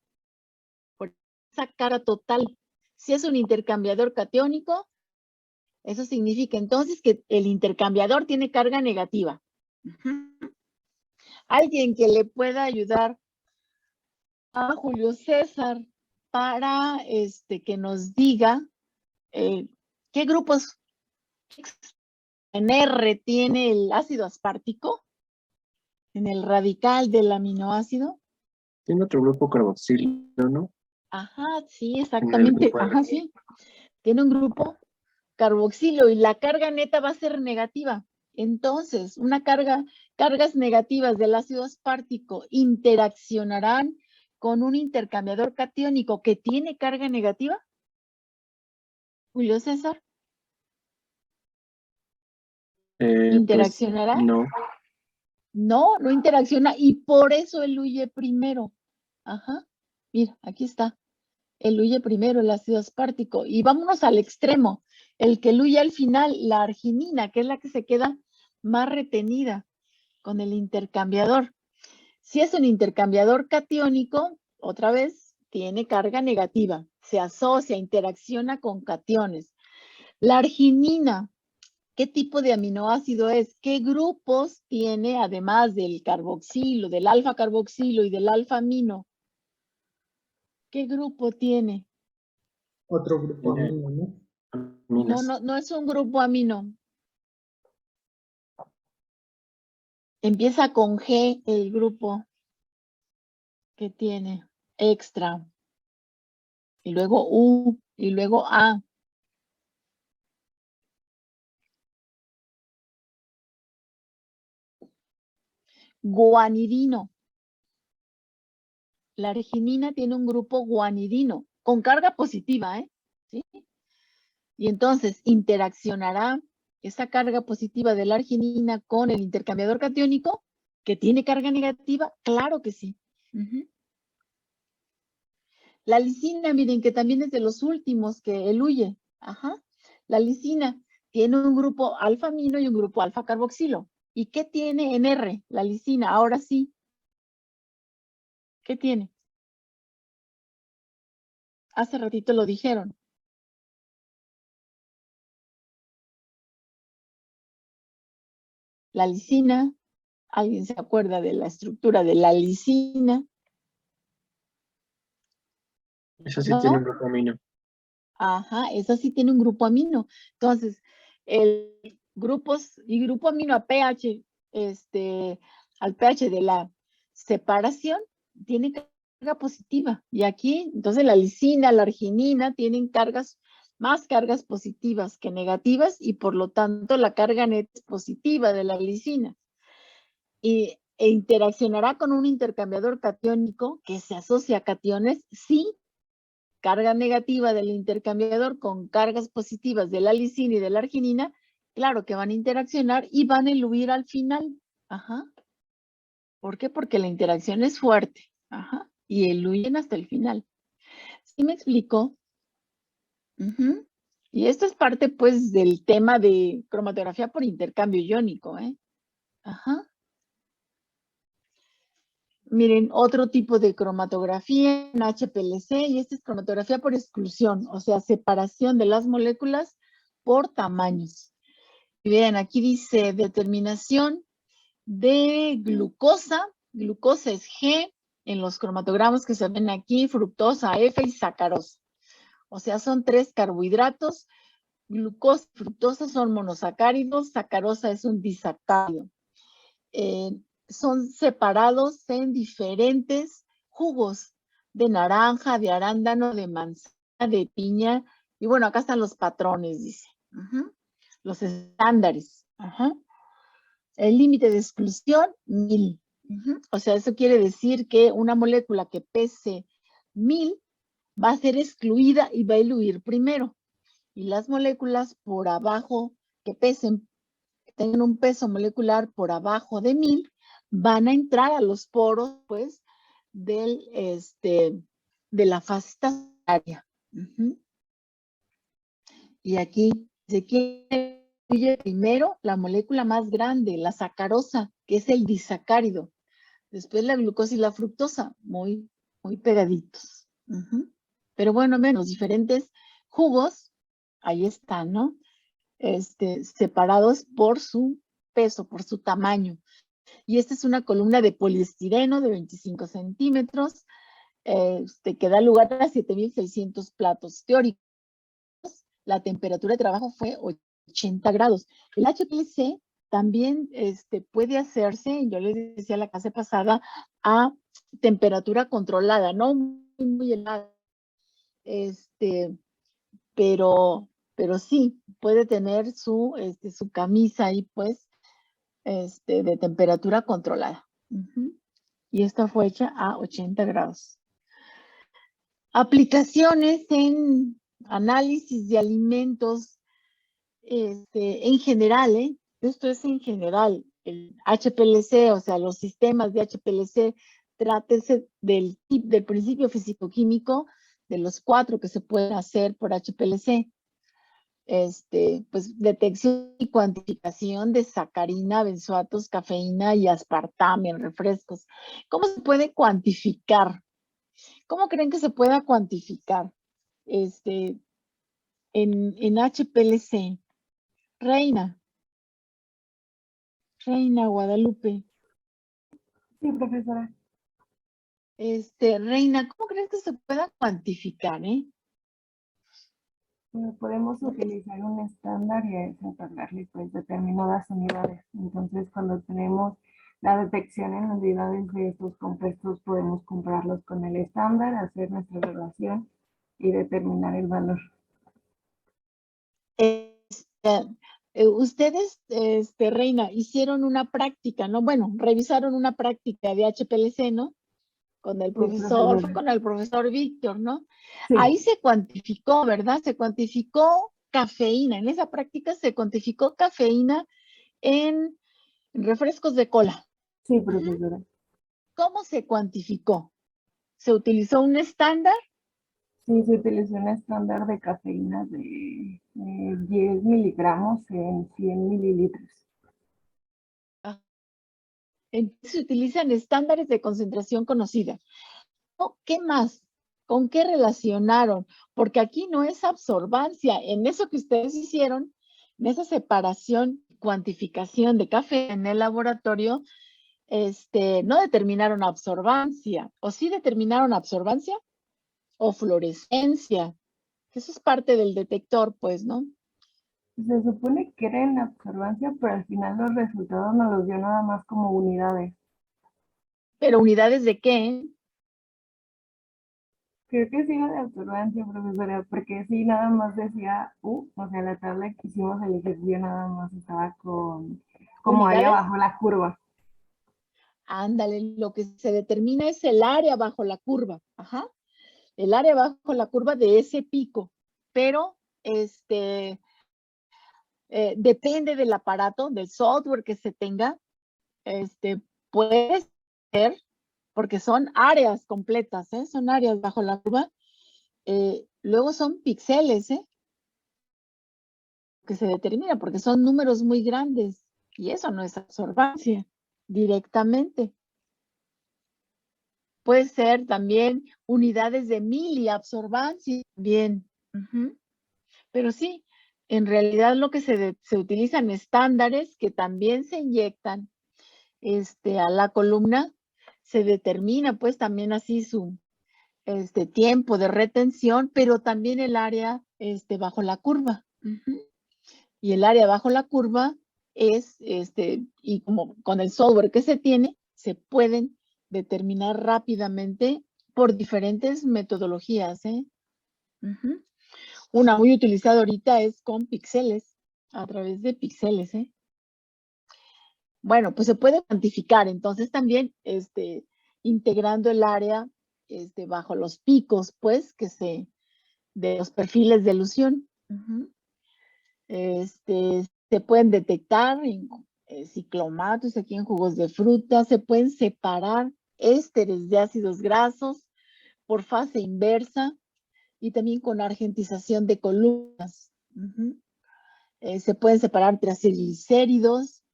Por esa carga total. Si es un intercambiador catiónico, eso significa entonces que el intercambiador tiene carga negativa. Alguien que le pueda ayudar a Julio César para que nos diga qué grupos en R tiene el ácido aspartico en el radical del aminoácido. Tiene otro grupo carboxilo, ¿no? Ajá, sí, exactamente. Ajá, sí. Tiene un grupo carboxilo y la carga neta va a ser negativa. Entonces, cargas negativas del ácido aspartico interaccionarán con un intercambiador catiónico que tiene carga negativa. Julio César. ¿Interaccionará? Pues, no. No, no interacciona y por eso eluye primero. Ajá, mira, aquí está. Eluye primero el ácido aspartico. Y vámonos al extremo. El que eluye al final, la arginina, que es la que se queda más retenida con el intercambiador. Si es un intercambiador catiónico, otra vez, tiene carga negativa. Se asocia, interacciona con cationes. La arginina, ¿qué tipo de aminoácido es? ¿Qué grupos tiene además del carboxilo, del alfa carboxilo y del alfa amino? ¿Qué grupo tiene? Otro grupo amino, ¿no? No es un grupo amino. Empieza con G el grupo que tiene extra. Y luego U y luego A. Guanidino. La arginina tiene un grupo guanidino con carga positiva, ¿eh? ¿Sí? Y entonces interaccionará esa carga positiva de la arginina con el intercambiador catiónico que tiene carga negativa. Claro que sí. La lisina, miren que también es de los últimos que eluye. Ajá. La lisina tiene un grupo alfa amino y un grupo alfa carboxilo. ¿Y qué tiene en R? La lisina, ahora sí. ¿Qué tiene? Hace ratito lo dijeron. La lisina, ¿alguien se acuerda de la estructura de la lisina? Esa sí ¿No? tiene un grupo amino. Ajá, esa sí tiene un grupo amino. Entonces, el grupo amino a pH, al pH de la separación, tiene carga positiva. Y aquí, entonces la lisina, la arginina tienen más cargas positivas que negativas y por lo tanto la carga neta es positiva de la lisina. Y e interaccionará con un intercambiador catiónico que se asocia a cationes si carga negativa del intercambiador con cargas positivas de la lisina y de la arginina, claro que van a interaccionar y van a eluir al final. Ajá. ¿Por qué? Porque la interacción es fuerte. Ajá. Y eluyen hasta el final. ¿Sí me explico? Ujú. Y esto es parte, pues, del tema de cromatografía por intercambio iónico, ¿eh? Ajá. Miren, otro tipo de cromatografía en HPLC, y esta es cromatografía por exclusión, o sea, separación de las moléculas por tamaños. Y vean, aquí dice determinación de glucosa. Glucosa es G en los cromatogramas que se ven aquí, fructosa F y sacarosa. O sea, son 3 carbohidratos. Glucosa y fructosa son monosacáridos, sacarosa es un disacárido. Son separados en diferentes jugos de naranja, de arándano, de manzana, de piña. Y bueno, acá están los patrones, dice. Los estándares. El límite de exclusión, 1000. O sea, eso quiere decir que una molécula que pese 1000 va a ser excluida y va a eluir primero. Y las moléculas por abajo que pesen, que tengan un peso molecular por abajo de 1000, van a entrar a los poros, pues, de la fase estacionaria. Y aquí se quiere primero la molécula más grande, la sacarosa, que es el disacárido. Después la glucosa y la fructosa, muy pegaditos. Pero bueno, ven, los diferentes jugos, ahí están, ¿no? Separados por su peso, por su tamaño. Y esta es una columna de poliestireno de 25 centímetros, que da lugar a 7,600 platos teóricos. La temperatura de trabajo fue 80 grados. El HPLC también puede hacerse, yo les decía la clase pasada, a temperatura controlada, no muy helada. Pero sí, puede tener su camisa ahí, pues, de temperatura controlada. Y esta fue hecha a 80 grados. Aplicaciones en análisis de alimentos en general, esto es en general, el HPLC, o sea, los sistemas de HPLC, trátese del principio físico-químico de los 4 que se pueden hacer por HPLC. Pues detección y cuantificación de sacarina, benzoatos, cafeína y aspartame en refrescos. ¿Cómo se puede cuantificar? ¿Cómo creen que se pueda cuantificar en HPLC? Reina Guadalupe. Sí, profesora. Reina, ¿cómo crees que se pueda cuantificar, Podemos utilizar un estándar y a eso otorgarle pues determinadas unidades. Entonces, cuando tenemos la detección en unidades de estos compuestos, podemos compararlos con el estándar, hacer nuestra relación y determinar el valor. Ustedes, Reina, hicieron una práctica, ¿no? Bueno, revisaron una práctica de HPLC, ¿no? Con el profesor, fue con el profesor Víctor, ¿no? Sí. Ahí se cuantificó, ¿verdad? Se cuantificó cafeína. En esa práctica se cuantificó cafeína en refrescos de cola. Sí, profesora. ¿Cómo se cuantificó? ¿Se utilizó un estándar? Sí, se utilizó un estándar de cafeína de 10 miligramos en 100 mililitros. Entonces se utilizan estándares de concentración conocida. ¿Qué más? ¿Con qué relacionaron? Porque aquí no es absorbancia. En eso que ustedes hicieron, en esa separación, cuantificación de café en el laboratorio, no determinaron absorbancia. ¿O sí determinaron absorbancia? ¿O fluorescencia? Eso es parte del detector, pues, ¿no? Se supone que era en absorbancia, pero al final los resultados nos los dio nada más como unidades. ¿Pero unidades de qué? Creo que sí era de absorbancia, profesora, porque sí nada más decía o sea, la tabla que hicimos el ejercicio nada más estaba con, como ahí ¿Unidades? abajo la curva. Ándale, lo que se determina es el área bajo la curva. Ajá. El área bajo la curva de ese pico. Pero depende del aparato, del software que se tenga. Puede ser, porque son áreas completas, ¿eh? Son áreas bajo la curva. Luego son píxeles, ¿eh? Que se determina, porque son números muy grandes. Y eso no es absorbancia directamente. Puede ser también unidades de miliabsorbancia. Bien. Pero sí, en realidad lo que se utilizan estándares que también se inyectan a la columna, se determina pues también así su tiempo de retención, pero también el área bajo la curva. Y el área bajo la curva es, y como con el software que se tiene, se pueden determinar rápidamente por diferentes metodologías. Una muy utilizada ahorita es con píxeles, a través de píxeles. Bueno, pues se puede cuantificar, entonces también integrando el área bajo los picos, pues, de los perfiles de ilusión. Se pueden detectar en ciclomatos, aquí en jugos de fruta, se pueden separar ésteres de ácidos grasos por fase inversa y también con argentización de columnas. Se pueden separar triglicéridos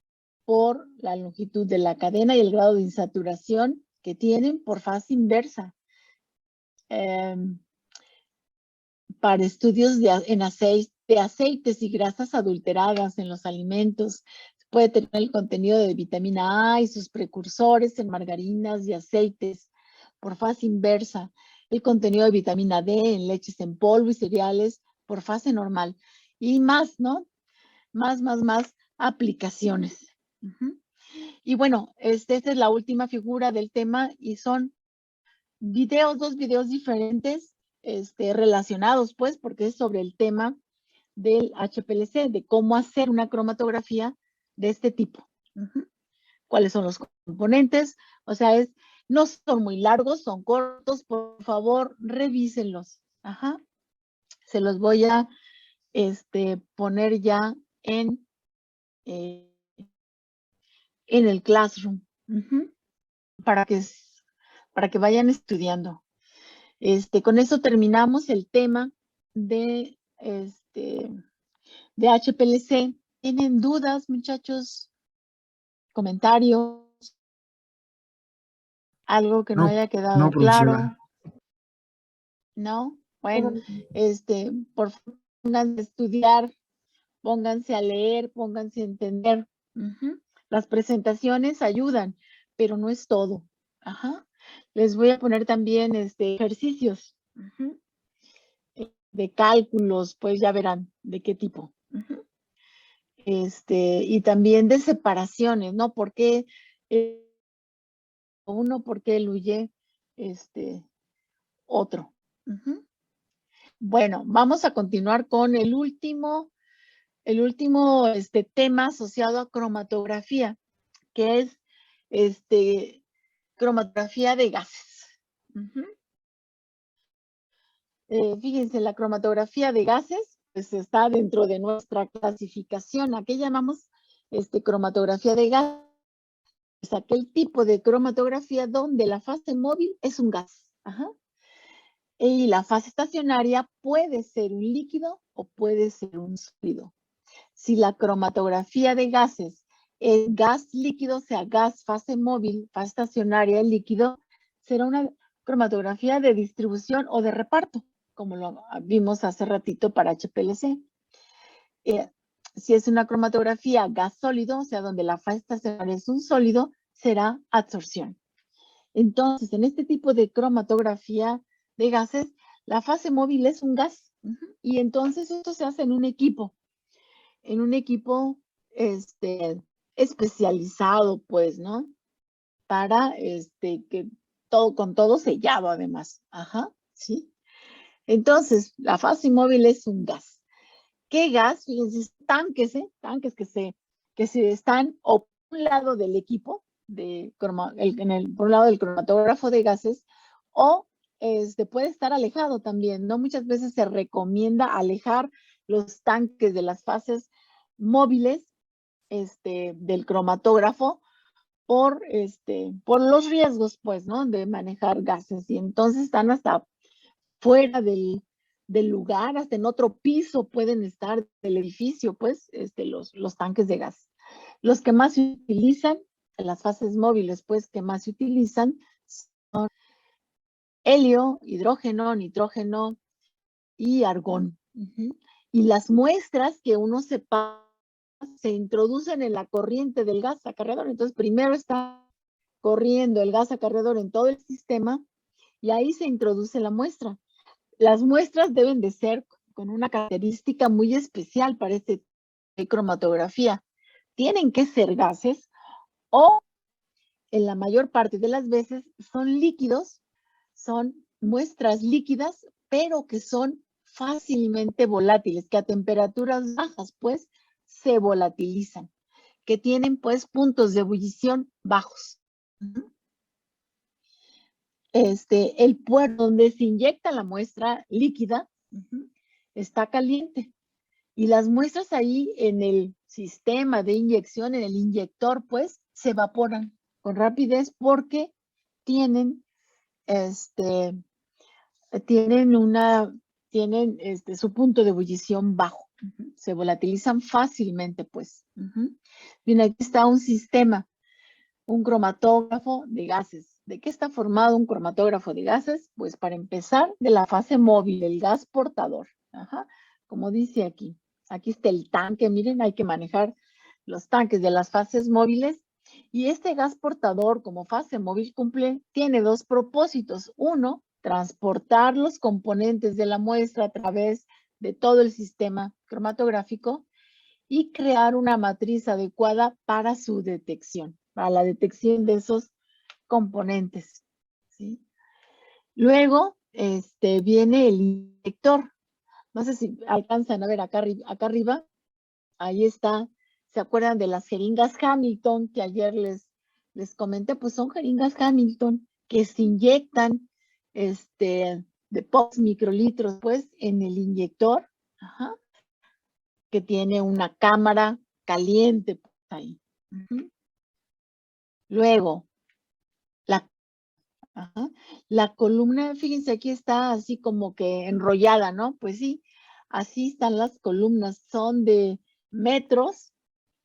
por la longitud de la cadena y el grado de insaturación que tienen por fase inversa. Para estudios de aceites y grasas adulteradas en los alimentos, se puede tener el contenido de vitamina A y sus precursores en margarinas y aceites por fase inversa, el contenido de vitamina D en leches en polvo y cereales por fase normal, y más, ¿no? Más aplicaciones. Y bueno, esta es la última figura del tema y son dos videos diferentes relacionados, pues, porque es sobre el tema del HPLC, de cómo hacer una cromatografía de este tipo. ¿Cuáles son los componentes? O sea, no son muy largos, son cortos, por favor, revísenlos. Ajá. Se los voy a poner ya en el Classroom, para que vayan estudiando. Con eso terminamos el tema de HPLC. ¿Tienen dudas, muchachos? ¿Comentarios? ¿Algo que no haya quedado claro? ¿No? Bueno, por favor, pónganse a estudiar, pónganse a leer, pónganse a entender. Las presentaciones ayudan, pero no es todo. Ajá. Les voy a poner también ejercicios de cálculos, pues ya verán de qué tipo. Y también de separaciones, ¿no? ¿Por qué uno, por qué eluye otro? Bueno, vamos a continuar con el último tema asociado a cromatografía, que es cromatografía de gases. Fíjense, la cromatografía de gases pues está dentro de nuestra clasificación. ¿A qué llamamos cromatografía de gases? Es aquel tipo de cromatografía donde la fase móvil es un gas. Ajá. Y la fase estacionaria puede ser un líquido o puede ser un sólido. Si la cromatografía de gases es gas líquido, o sea, gas fase móvil, fase estacionaria, líquido, será una cromatografía de distribución o de reparto, como lo vimos hace ratito para HPLC. Si es una cromatografía gas sólido, o sea, donde la fase estacionaria es un sólido, será adsorción. Entonces, en este tipo de cromatografía de gases, la fase móvil es un gas. Y entonces esto se hace en un equipo especializado, pues, ¿no? Para que con todo sellado además. Ajá, ¿sí? Entonces, la fase móvil es un gas. ¿Qué gas? Fíjense, tanques que se están a un lado del equipo, por un lado del cromatógrafo de gases, o puede estar alejado también, ¿no? Muchas veces se recomienda alejar los tanques de las fases móviles del cromatógrafo por los riesgos, pues, ¿no? De manejar gases. Y entonces están hasta fuera del lugar, hasta en otro piso pueden estar del edificio, pues, los tanques de gas. Los que más se utilizan, las fases móviles, pues, que más se utilizan son helio, hidrógeno, nitrógeno y argón. Y las muestras que uno se introducen en la corriente del gas acarreador. Entonces, primero está corriendo el gas acarreador en todo el sistema y ahí se introduce la muestra. Las muestras deben de ser con una característica muy especial para este tipo de cromatografía. Tienen que ser gases o, en la mayor parte de las veces, son líquidos, son muestras líquidas, pero que son fácilmente volátiles, que a temperaturas bajas, pues, se volatilizan, que tienen, pues, puntos de ebullición bajos. El puerto donde se inyecta la muestra líquida está caliente y las muestras ahí en el sistema de inyección, en el inyector, pues, se evaporan con rapidez porque tienen su punto de ebullición bajo. Se volatilizan fácilmente, pues. Bien, aquí está un sistema, un cromatógrafo de gases. ¿De qué está formado un cromatógrafo de gases? Pues para empezar, de la fase móvil, el gas portador. Como dice aquí. Aquí está el tanque, miren, hay que manejar los tanques de las fases móviles. Y este gas portador como fase móvil tiene dos propósitos. Uno, transportar los componentes de la muestra a través de todo el sistema cromatográfico y crear una matriz adecuada para su detección, para la detección de esos componentes. ¿Sí? Luego, viene el inyector. No sé si alcanzan a ver acá arriba. Ahí está. ¿Se acuerdan de las jeringas Hamilton que ayer les comenté? Pues son jeringas Hamilton que se inyectan de pocos microlitros, pues, en el inyector, que tiene una cámara caliente, pues, ahí. Luego, la columna, fíjense, aquí está así como que enrollada, ¿no? Pues sí, así están las columnas, son de metros,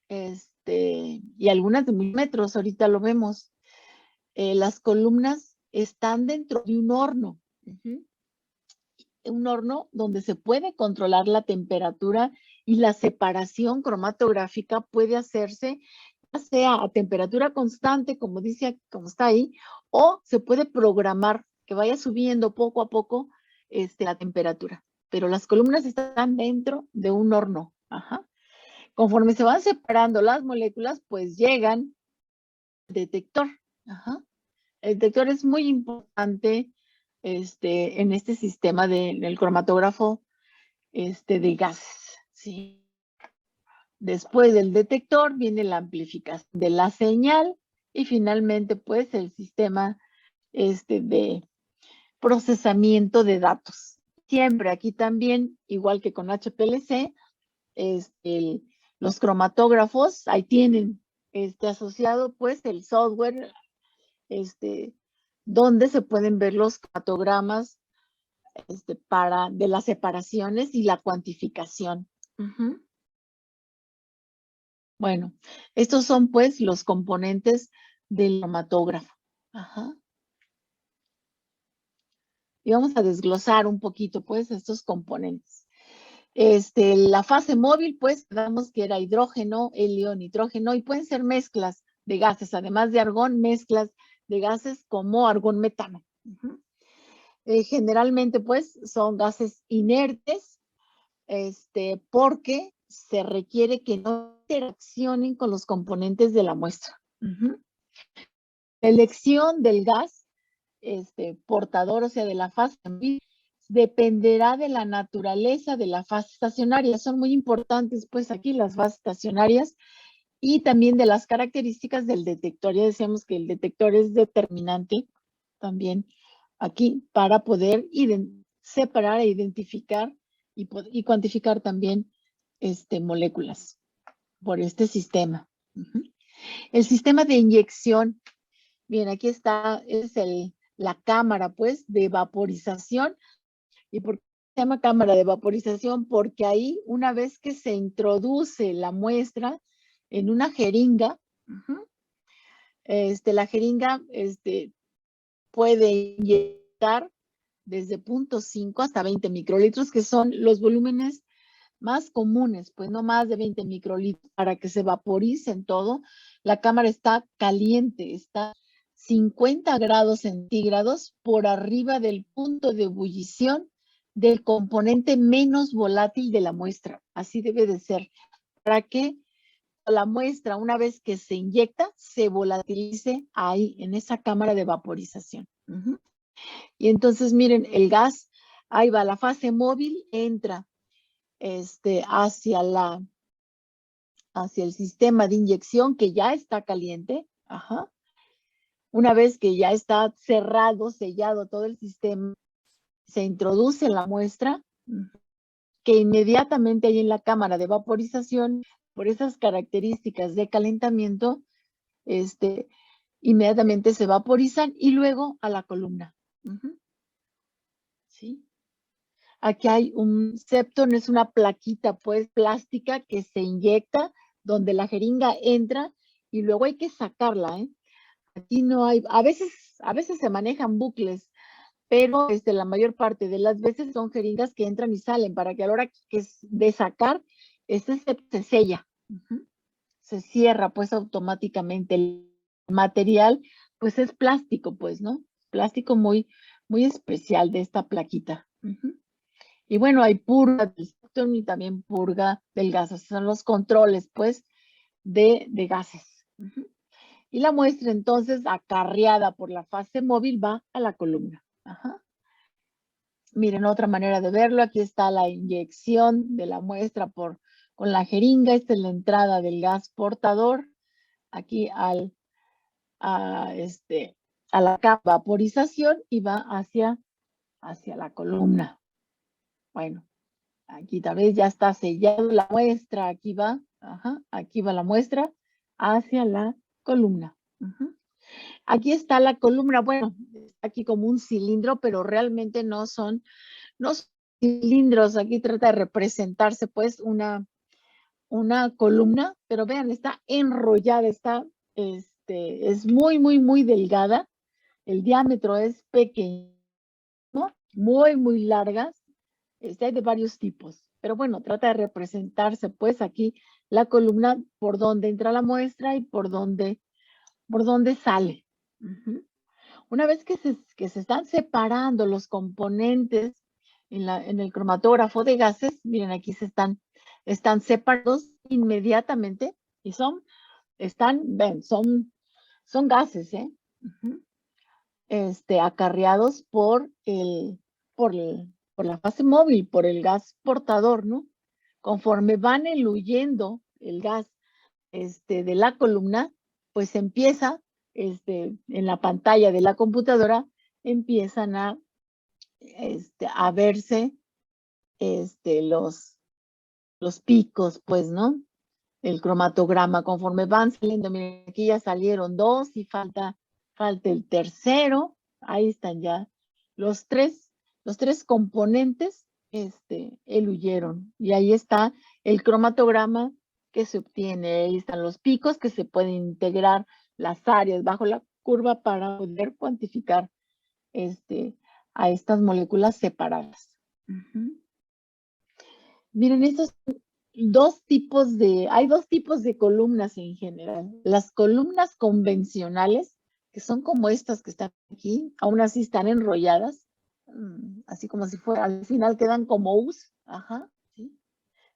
y algunas de milímetros, ahorita lo vemos. Las columnas están dentro de un horno. Un horno donde se puede controlar la temperatura y la separación cromatográfica puede hacerse ya sea a temperatura constante, como está ahí, o se puede programar que vaya subiendo poco a poco la temperatura. Pero las columnas están dentro de un horno. Conforme se van separando las moléculas, pues llegan al detector. El detector es muy importante en este sistema del cromatógrafo de gases. ¿Sí? Después del detector viene la amplificación de la señal y finalmente pues el sistema de procesamiento de datos. Siempre aquí también, igual que con HPLC, los cromatógrafos, ahí tienen asociado pues el software donde se pueden ver los cromatogramas de las separaciones y la cuantificación. Bueno, estos son pues los componentes del cromatógrafo. Y vamos a desglosar un poquito pues estos componentes. La fase móvil pues damos que era hidrógeno, helio, nitrógeno y pueden ser mezclas de gases, además de argón, mezclas de gases como argón metano. Generalmente pues son gases inertes porque se requiere que no interaccionen con los componentes de la muestra. La elección del gas portador, o sea, de la fase móvil, dependerá de la naturaleza de la fase estacionaria. Son muy importantes, pues, aquí las fases estacionarias y también de las características del detector. Ya decíamos que el detector es determinante también aquí para poder separar e identificar y cuantificar también moléculas por este sistema. El sistema de inyección, bien, aquí está, es la cámara, pues, de vaporización. ¿Y por qué se llama cámara de vaporización? Porque ahí, una vez que se introduce la muestra en una jeringa, la jeringa puede inyectar desde 0.5 hasta 20 microlitros, que son los volúmenes más comunes, pues no más de 20 microlitros, para que se vaporice en todo. La cámara está caliente, está 50 grados centígrados por arriba del punto de ebullición del componente menos volátil de la muestra. Así debe de ser, para que la muestra, una vez que se inyecta, se volatilice ahí, en esa cámara de vaporización. Y entonces, miren, el gas, ahí va, la fase móvil entra hacia el sistema de inyección, que ya está caliente. Una vez que ya está cerrado, sellado todo el sistema, se introduce la muestra, que inmediatamente ahí en la cámara de vaporización, por esas características de calentamiento, inmediatamente se vaporizan y luego a la columna. ¿Sí? Aquí hay un septon, es una plaquita pues plástica que se inyecta, donde la jeringa entra y luego hay que sacarla, ¿eh? Aquí no hay, a veces se manejan bucles, pero la mayor parte de las veces son jeringas que entran y salen, para que a la hora que es de sacar, se sella. Se cierra pues automáticamente. El material pues es plástico, pues, ¿no? Plástico muy, muy especial de esta plaquita. Y bueno, hay purga del septon y también purga del gas. O sea, son los controles pues de gases. Y la muestra entonces, acarreada por la fase móvil, va a la columna. Miren, otra manera de verlo, aquí está la inyección de la muestra con la jeringa. Esta es la entrada del gas portador, aquí a la vaporización, y va hacia la columna. Bueno, aquí tal vez ya está sellado la muestra, aquí va la muestra hacia la columna. Aquí está la columna, bueno, está aquí como un cilindro, pero realmente no son cilindros. Aquí trata de representarse pues una columna, pero vean, está enrollada, es muy, muy, muy delgada. El diámetro es pequeño, muy, muy largas. Hay de varios tipos, pero bueno, trata de representarse pues aquí la columna, por donde entra la muestra y por donde sale. Una vez que se están separando los componentes en el cromatógrafo de gases, miren, aquí están separados inmediatamente y son gases, acarreados por la fase móvil, por el gas portador, ¿no? Conforme van eluyendo el gas de la columna, pues empieza, en la pantalla de la computadora, empiezan a verse los picos, pues, ¿no? El cromatograma, conforme van saliendo. Miren, aquí ya salieron 2 y falta el tercero. Ahí están ya los tres componentes eluyeron. Y ahí está el cromatograma que se obtiene. Ahí están los picos, que se pueden integrar las áreas bajo la curva para poder cuantificar a estas moléculas separadas. Miren, estos hay dos tipos de columnas en general. Las columnas convencionales, que son como estas que están aquí, aún así están enrolladas, así como si fuera, al final quedan como U's, ¿sí?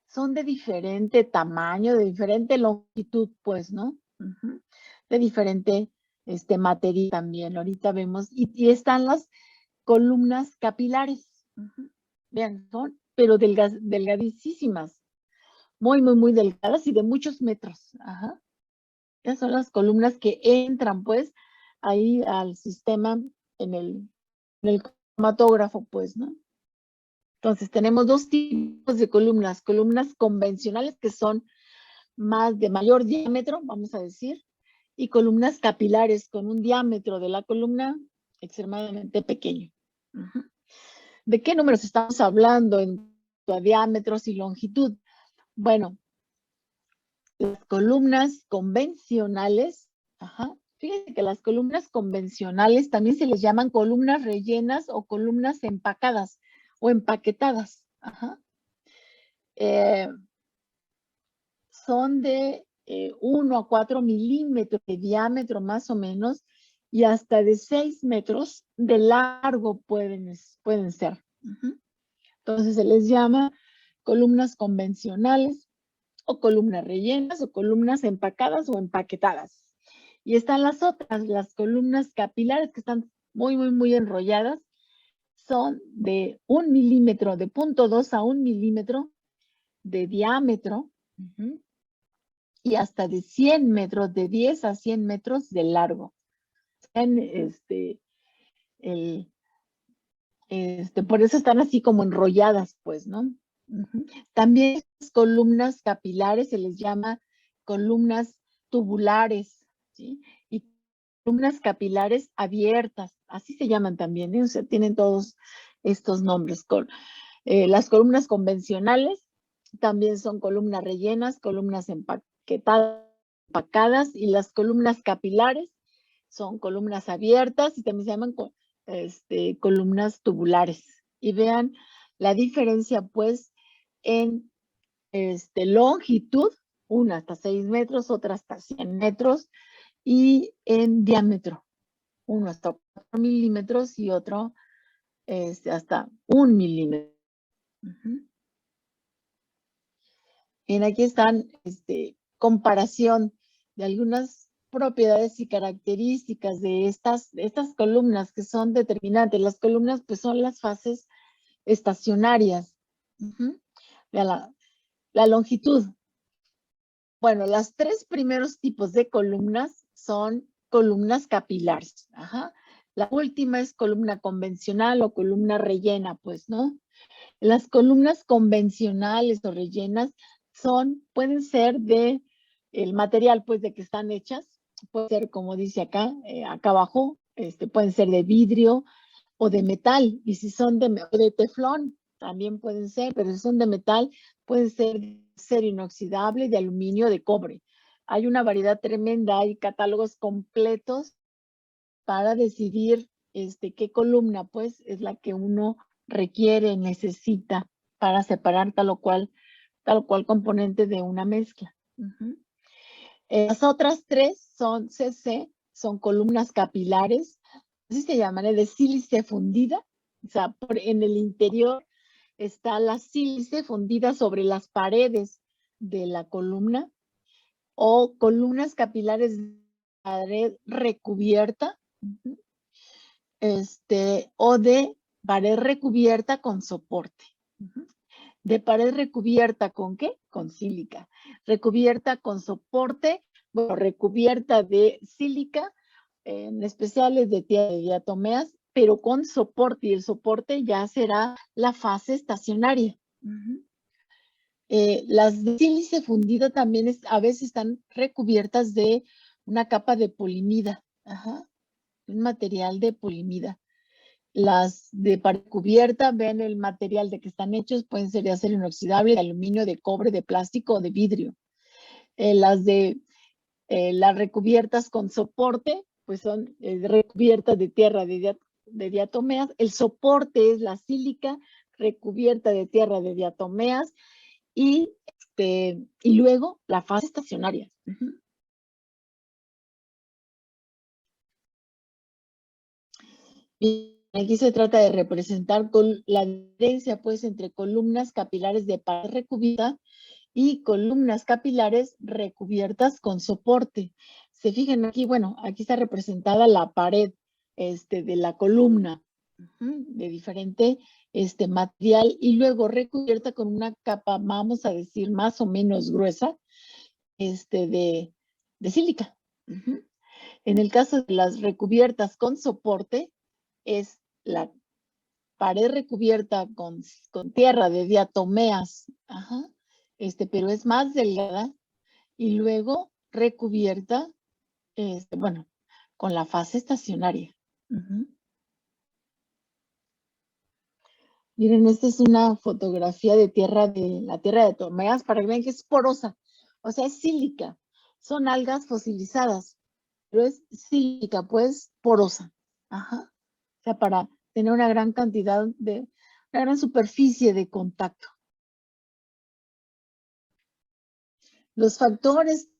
Son de diferente tamaño, de diferente longitud, pues, ¿no? De diferente material también. Ahorita vemos, y están las columnas capilares. Vean, pero delgadísimas. Muy, muy, muy delgadas y de muchos metros. Esas son las columnas que entran, pues, ahí al sistema en el cromatógrafo, pues, ¿no? Entonces, tenemos dos tipos de columnas convencionales que son de mayor diámetro, vamos a decir, y columnas capilares con un diámetro de la columna extremadamente pequeño. ¿De qué números estamos hablando en cuanto a diámetros y longitud? Bueno, las columnas convencionales, fíjense que las columnas convencionales también se les llaman columnas rellenas o columnas empacadas o empaquetadas. Son de 1 a 4 milímetros de diámetro más o menos y hasta de 6 metros de largo pueden ser. Entonces se les llama columnas convencionales o columnas rellenas o columnas empacadas o empaquetadas. Y están las otras, las columnas capilares que están muy, muy, muy enrolladas. Son de 1 milímetro, de 0.2 a 1 milímetro de diámetro. Y hasta de 100 metros, de 10 a 100 metros de largo. Por eso están así como enrolladas, pues, ¿no? También las columnas capilares se les llama columnas tubulares, ¿sí? Y columnas capilares abiertas, así se llaman también, ¿eh? O sea, tienen todos estos nombres. Las columnas convencionales también son columnas rellenas, columnas empacadas, y las columnas capilares son columnas abiertas y también se llaman columnas tubulares. Y vean la diferencia, pues, en longitud, una hasta 6 metros, otra hasta 100 metros, y en diámetro, uno hasta 4 milímetros y otro hasta 1 milímetro. Bien, aquí están comparación de algunas propiedades y características de estas columnas que son determinantes. Las columnas, pues, son las fases estacionarias. Vean la longitud. Bueno, los 3 primeros tipos de columnas son columnas capilares. La última es columna convencional o columna rellena, pues, ¿no? Las columnas convencionales o rellenas pueden ser de el material, pues, de que están hechas. Puede ser, como dice acá abajo, pueden ser de vidrio o de metal. Y si son de teflón, también pueden ser, pero si son de metal, pueden ser de acero inoxidable, de aluminio, de cobre. Hay una variedad tremenda, hay catálogos completos para decidir qué columna, pues, es la que uno requiere, necesita para separar tal o cual componente de una mezcla. Las otras 3 son CC, son columnas capilares, así se llaman, de sílice fundida. O sea, en el interior está la sílice fundida sobre las paredes de la columna, o columnas capilares de pared recubierta, o de pared recubierta con soporte. De pared recubierta ¿con qué? Con sílica. Recubierta con soporte, bueno, recubierta de sílica, en especiales de tierra de diatomeas, pero con soporte, y el soporte ya será la fase estacionaria. Las de sílice fundida también a veces están recubiertas de una capa de polimida, un material de polimida. Las de pared cubierta, vean el material de que están hechos, pueden ser de acero inoxidable, de aluminio, de cobre, de plástico o de vidrio. Las recubiertas con soporte, pues son recubiertas de tierra de diatomeas. El soporte es la sílica recubierta de tierra de diatomeas, y luego la fase estacionaria. Bien, aquí se trata de representar la diferencia, pues, entre columnas capilares de pared recubierta y columnas capilares recubiertas con soporte. Se fijan aquí, bueno, aquí está representada la pared de la columna, de diferente material, y luego recubierta con una capa, vamos a decir, más o menos gruesa, de de sílica. Ujú. En el caso de las recubiertas con soporte, es la pared recubierta con tierra de diatomeas, ajá, pero es más delgada, y luego recubierta, bueno, con la fase estacionaria. Ujú. Miren, esta es una fotografía de la tierra de tomeas para que vean que es porosa, o sea, es sílica. Son algas fosilizadas, pero es sílica, pues, porosa. Ajá. O sea, para tener una gran cantidad una gran superficie de contacto. Los factores que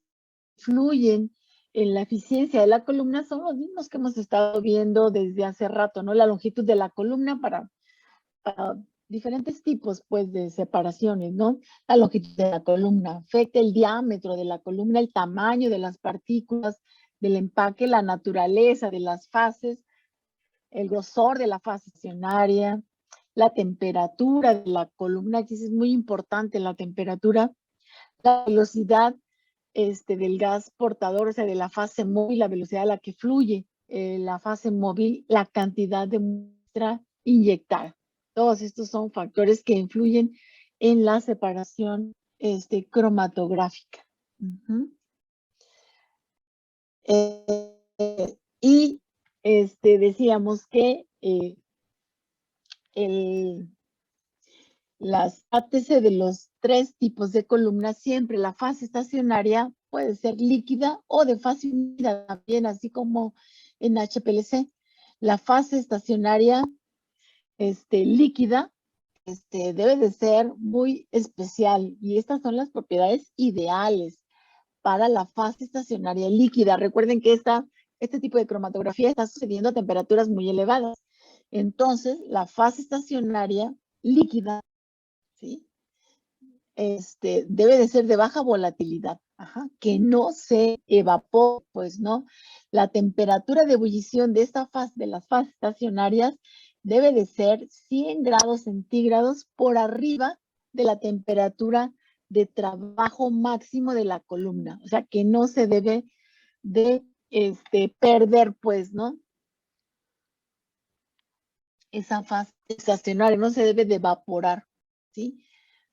influyen en la eficiencia de la columna son los mismos que hemos estado viendo desde hace rato, ¿no? La longitud de la columna para diferentes tipos, pues, de separaciones, ¿no? La longitud de la columna afecta el diámetro de la columna, el tamaño de las partículas, del empaque, la naturaleza de las fases, el grosor de la fase estacionaria, la temperatura de la columna, aquí es muy importante la temperatura, la velocidad del gas portador, o sea, de la fase móvil, la velocidad a la que fluye la fase móvil, la cantidad de muestra inyectada. Todos estos son factores que influyen en la separación cromatográfica. Uh-huh. Y decíamos que las ATC de los 3 tipos de columnas, siempre la fase estacionaria puede ser líquida o de fase unida también, así como en HPLC. La fase estacionaria líquida debe de ser muy especial, y estas son las propiedades ideales para la fase estacionaria líquida. Recuerden que este tipo de cromatografía está sucediendo a temperaturas muy elevadas. Entonces, la fase estacionaria líquida, ¿sí? Debe de ser de baja volatilidad, ajá, que no se evapore, pues, ¿no? La temperatura de ebullición de las fases estacionarias debe de ser 100 grados centígrados por arriba de la temperatura de trabajo máximo de la columna. O sea, que no se debe de perder, pues, ¿no? Esa fase estacionaria no se debe de evaporar, ¿sí?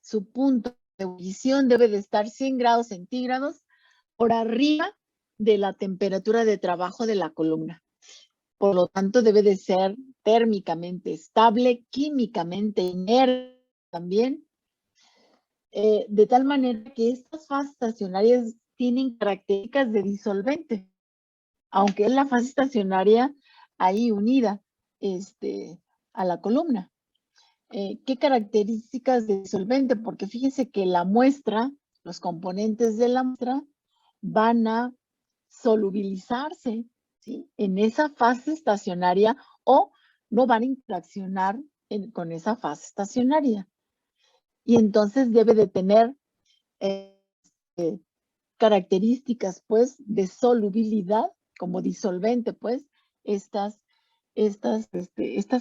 Su punto de ebullición debe de estar 100 grados centígrados por arriba de la temperatura de trabajo de la columna. Por lo tanto, debe de ser térmicamente estable, químicamente inerte también, de tal manera que estas fases estacionarias tienen características de disolvente, aunque es la fase estacionaria ahí unida a la columna. ¿Qué características de disolvente? Porque fíjense que la muestra, los componentes de la muestra van a solubilizarse, ¿sí?, en esa fase estacionaria, o no van a interaccionar con esa fase estacionaria. Y entonces debe de tener características, pues, de solubilidad como disolvente, pues, estas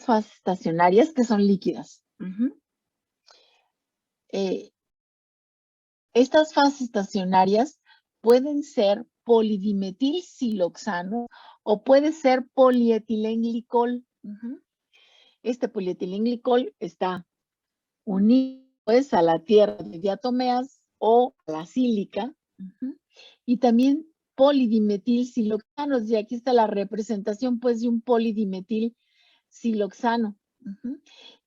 fases estacionarias que son líquidas. Uh-huh. Estas fases estacionarias pueden ser polidimetilsiloxano o puede ser polietilenglicol. Uh-huh. Este polietilenglicol está unido, pues, a la tierra de diatomeas o a la sílica. Uh-huh. Y también polidimetilsiloxanos, y aquí está la representación, pues, de un polidimetilsiloxano. Uh-huh.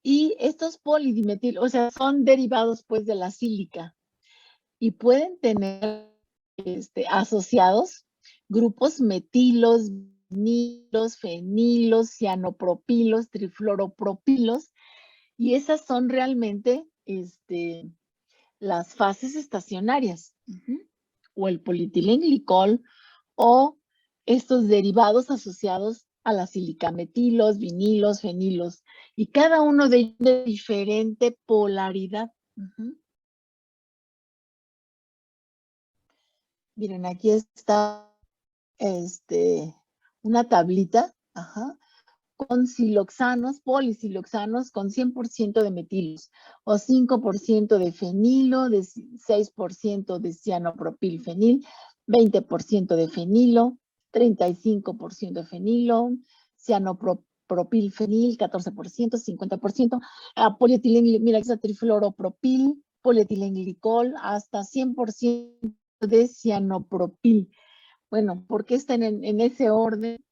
Y estos polidimetil, o sea, son derivados, pues, de la sílica, y pueden tener asociados grupos metilos, vinilos, fenilos, cianopropilos, trifluoropropilos, y esas son realmente las fases estacionarias. Uh-huh. O el polietilenglicol, o estos derivados asociados a la sílica, metilos, vinilos, fenilos, y cada uno de ellos de diferente polaridad. Uh-huh. Miren, aquí está una tablita, ajá, con siloxanos, polisiloxanos con 100% de metilos, o 5% de fenilo, de 6% de cianopropilfenil, 20% de fenilo, 35% de fenilo, cianopropilfenil, 14%, 50%, mira, aquí está trifluoropropil, polietilenglicol, hasta 100% de cianopropil. Bueno, ¿por qué están en ese orden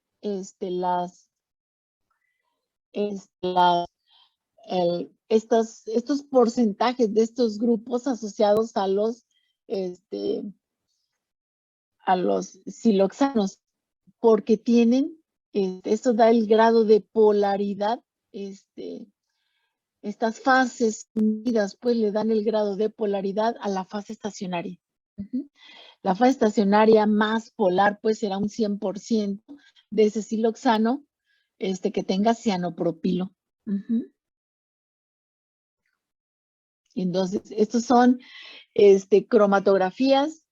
estos porcentajes de estos grupos asociados a los siloxanos? Porque tienen, esto da el grado de polaridad, estas fases unidas pues le dan el grado de polaridad a la fase estacionaria. La fase estacionaria más polar pues será un 100% de ese siloxano que tenga cianopropilo. Entonces, estos son cromatografías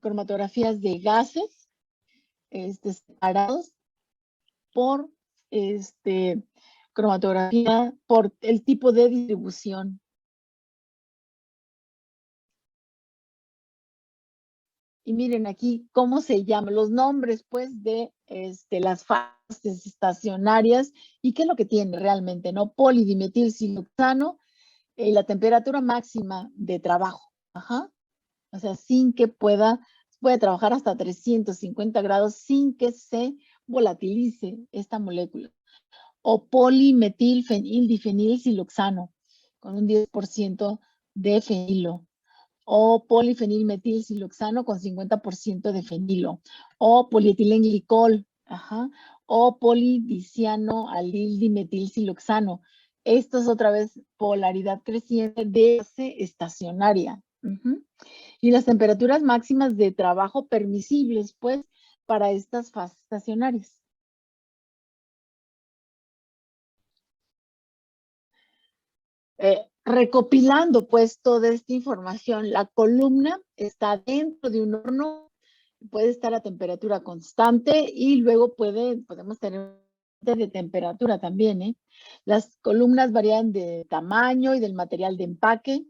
cromatografías de gases separados por cromatografía por el tipo de distribución. Y miren aquí cómo se llaman los nombres pues de las fases estacionarias y qué es lo que tiene realmente, ¿no? Polidimetilsiloxano y la temperatura máxima de trabajo. O sea, sin que puede trabajar hasta 350 grados sin que se volatilice esta molécula. O polimetilfenildifenilsiloxano con un 10% de fenilo. O polifenilmetilsiloxano con 50% de fenilo. O polietilenglicol. O polidicianoalildimetilsiloxano. Esto es otra vez polaridad creciente de fase estacionaria. Y las temperaturas máximas de trabajo permisibles, pues, para estas fases estacionarias. Recopilando, pues, toda esta información, la columna está dentro de un horno, puede estar a temperatura constante y luego podemos tener de temperatura también, Las columnas varían de tamaño y del material de empaque.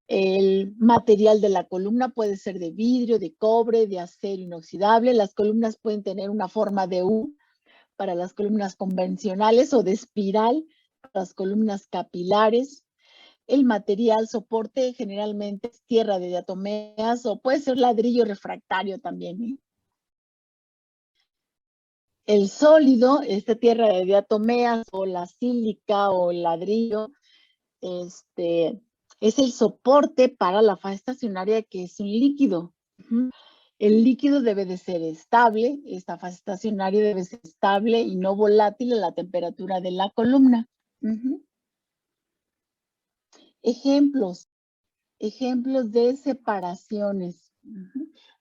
El material de la columna puede ser de vidrio, de cobre, de acero inoxidable. Las columnas pueden tener una forma de U para las columnas convencionales o de espiral para las columnas capilares. El material soporte generalmente es tierra de diatomeas o puede ser ladrillo refractario también. El sólido, esta tierra de diatomeas o la sílica o el ladrillo, es el soporte para la fase estacionaria, que es un líquido. El líquido debe de ser estable, esta fase estacionaria debe ser estable y no volátil a la temperatura de la columna. Ejemplos de separaciones.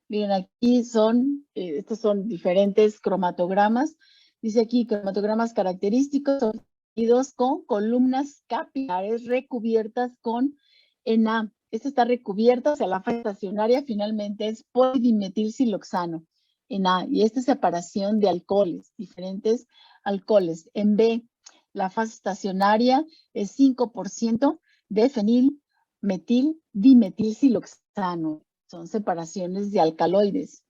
Miren, aquí estos son diferentes cromatogramas. Dice aquí, cromatogramas característicos obtenidos con columnas capilares recubiertas con Na. Esta está recubierta, o sea, la fase estacionaria finalmente es polidimetilsiloxano, Na. Y esta es separación de alcoholes, diferentes alcoholes. En B, la fase estacionaria es 5% de fenilmetildimetilsiloxano. Son separaciones de alcaloides.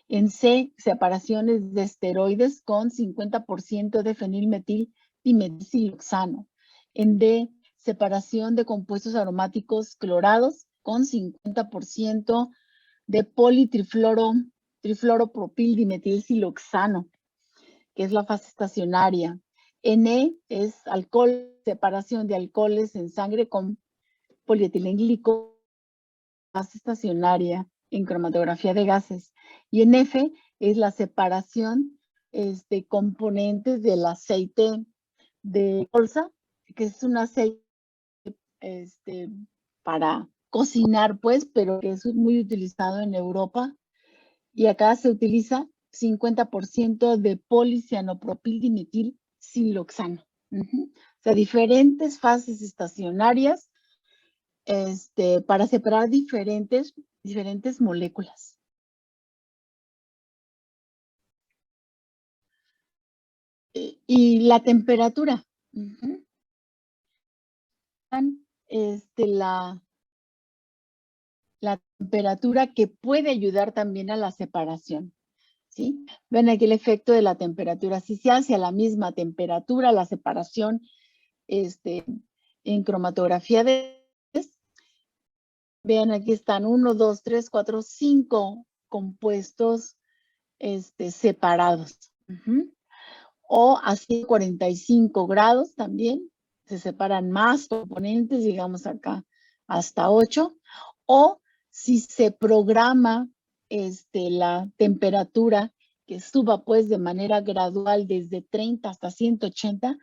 En C, separaciones de esteroides con 50% de fenilmetildimetilsiloxano. En D, separación de compuestos aromáticos clorados con 50% de trifluoropropildimetilsiloxano, que es la fase estacionaria. En E es separación de alcoholes en sangre con polietilenglicol, fase estacionaria en cromatografía de gases. Y en F es la separación de componentes del aceite de colza, que es un aceite para cocinar, pues, pero que es muy utilizado en Europa. Y acá se utiliza 50% de policianopropildimetilsiloxano. O sea, diferentes fases estacionarias para separar diferentes moléculas. Y la temperatura. la temperatura que puede ayudar también a la separación, ¿sí? Ven aquí el efecto de la temperatura. Si se hace a la misma temperatura, la separación en cromatografía vean, aquí están 1, 2, 3, 4, 5 compuestos separados. O a 145 grados también se separan más componentes, digamos acá hasta 8. O si se programa la temperatura que suba pues de manera gradual desde 30 hasta 180,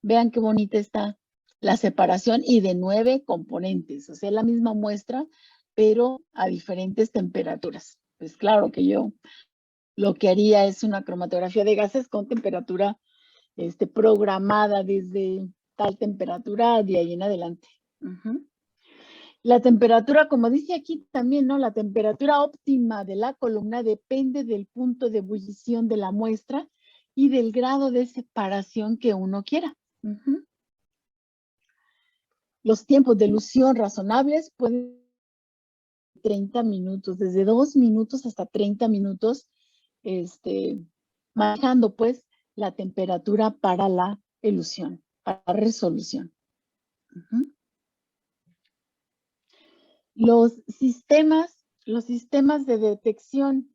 vean qué bonita está la separación y de 9 componentes, o sea, la misma muestra, pero a diferentes temperaturas. Pues claro que yo lo que haría es una cromatografía de gases con temperatura programada desde tal temperatura de ahí en adelante. La temperatura, como dice aquí también, ¿no? La temperatura óptima de la columna depende del punto de ebullición de la muestra y del grado de separación que uno quiera. Los tiempos de elución razonables pueden 30 minutos, desde 2 minutos hasta 30 minutos, manejando pues la temperatura para la elución, para la resolución. Los sistemas de detección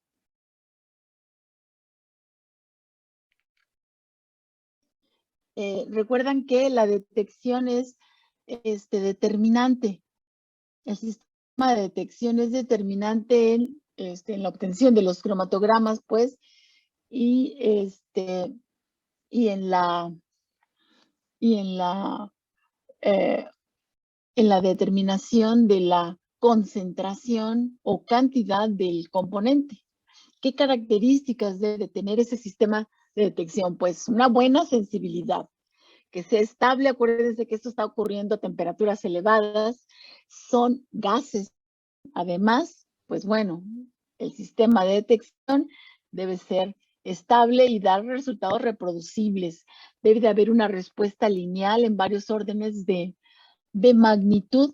recuerdan que la detección es determinante. El sistema de detección es determinante en la obtención de los cromatogramas, pues, y en la determinación de la concentración o cantidad del componente. ¿Qué características debe tener ese sistema de detección? Pues una buena sensibilidad, que sea estable. Acuérdense que esto está ocurriendo a temperaturas elevadas, son gases. Además, pues bueno, el sistema de detección debe ser estable y dar resultados reproducibles. Debe de haber una respuesta lineal en varios órdenes de magnitud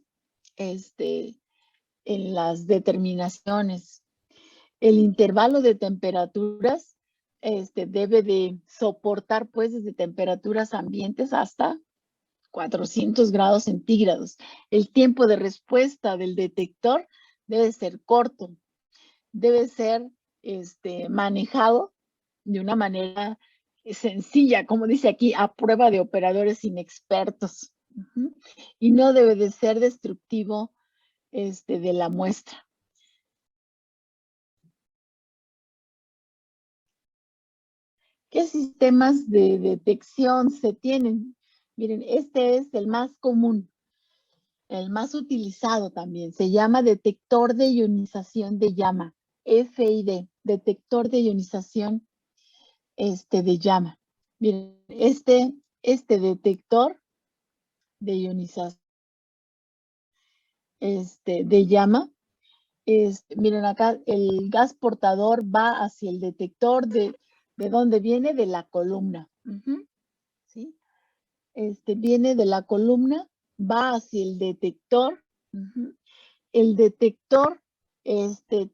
en las determinaciones. El intervalo de temperaturas debe de soportar pues desde temperaturas ambientes hasta 400 grados centígrados. El tiempo de respuesta del detector debe ser corto, debe ser manejado de una manera sencilla, como dice aquí, a prueba de operadores inexpertos. Y no debe de ser destructivo de la muestra. ¿Qué sistemas de detección se tienen? Miren, este es el más común, el más utilizado también. Se llama detector de ionización de llama, FID, detector de ionización de llama. Miren, este detector de ionización de llama, miren acá, el gas portador va hacia el detector ¿de dónde viene? De la columna. ¿Sí? Viene de la columna, va hacia el detector. El detector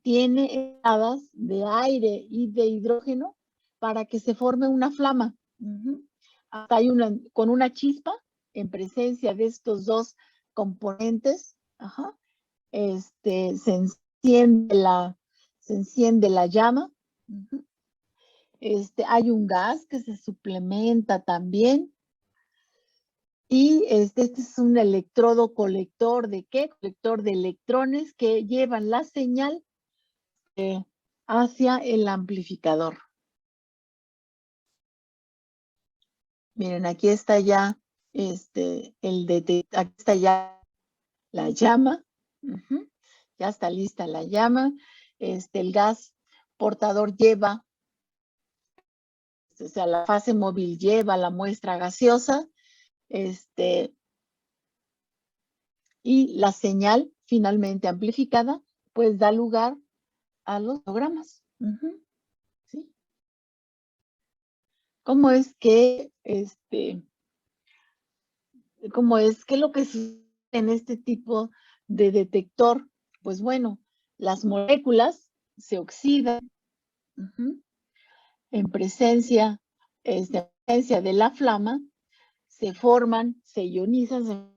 tiene entradas de aire y de hidrógeno para que se forme una flama. Acá hay con una chispa en presencia de estos dos componentes. Se enciende la llama. Hay un gas que se suplementa también. Y este es un electrodo colector ¿de qué? Colector de electrones que llevan la señal hacia el amplificador. Miren, aquí está ya aquí está ya la llama. Ya está lista la llama. El gas portador lleva, o sea, la fase móvil lleva la muestra gaseosa. Y la señal finalmente amplificada, pues da lugar a los fotogramas. ¿Sí? ¿Cómo es que lo que sucede en este tipo de detector? Pues bueno, las moléculas se oxidan en presencia de la flama, se forman, se ionizan,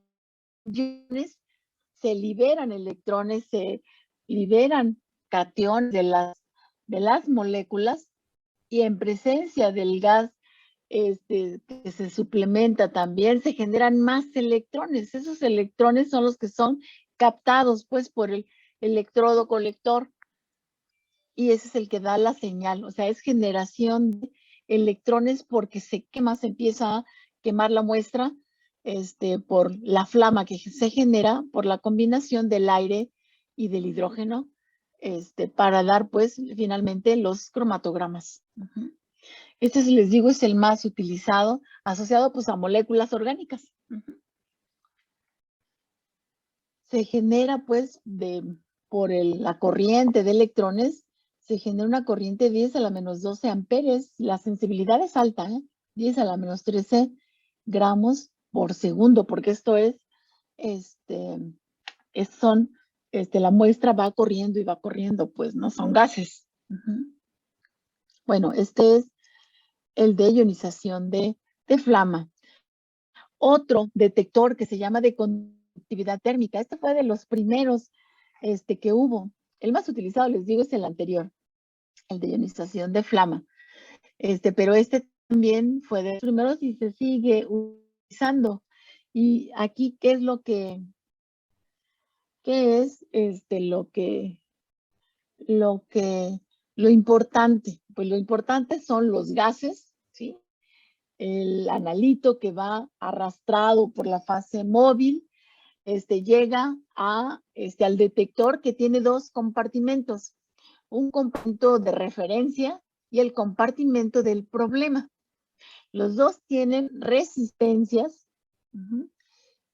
se liberan electrones, se liberan cationes de las moléculas, y en presencia del gas que se suplementa también, se generan más electrones. Esos electrones son los que son captados pues por el electrodo colector, y ese es el que da la señal. O sea, es generación de electrones porque se quema, se empieza a quemar la muestra por la flama que se genera por la combinación del aire y del hidrógeno, para dar pues finalmente los cromatogramas. Este, les digo, es el más utilizado, asociado pues a moléculas orgánicas. Se genera pues por la corriente de electrones, se genera una corriente de 10 a la menos 12 amperes. La sensibilidad es alta, 10 a la menos 13 gramos por segundo, porque esto es, la muestra va corriendo y va corriendo, pues no son gases. Bueno, este es el de ionización de flama. Otro detector que se llama de conductividad térmica. Este fue de los primeros que hubo. El más utilizado, les digo, es el anterior, el de ionización de flama. Pero este también fue de los primeros y se sigue utilizando. Y aquí, ¿qué es lo que lo importante? Pues lo importante son los gases, ¿sí? El analito que va arrastrado por la fase móvil, llega al detector, que tiene dos compartimentos, un compartimento de referencia y el compartimento del problema. Los dos tienen resistencias,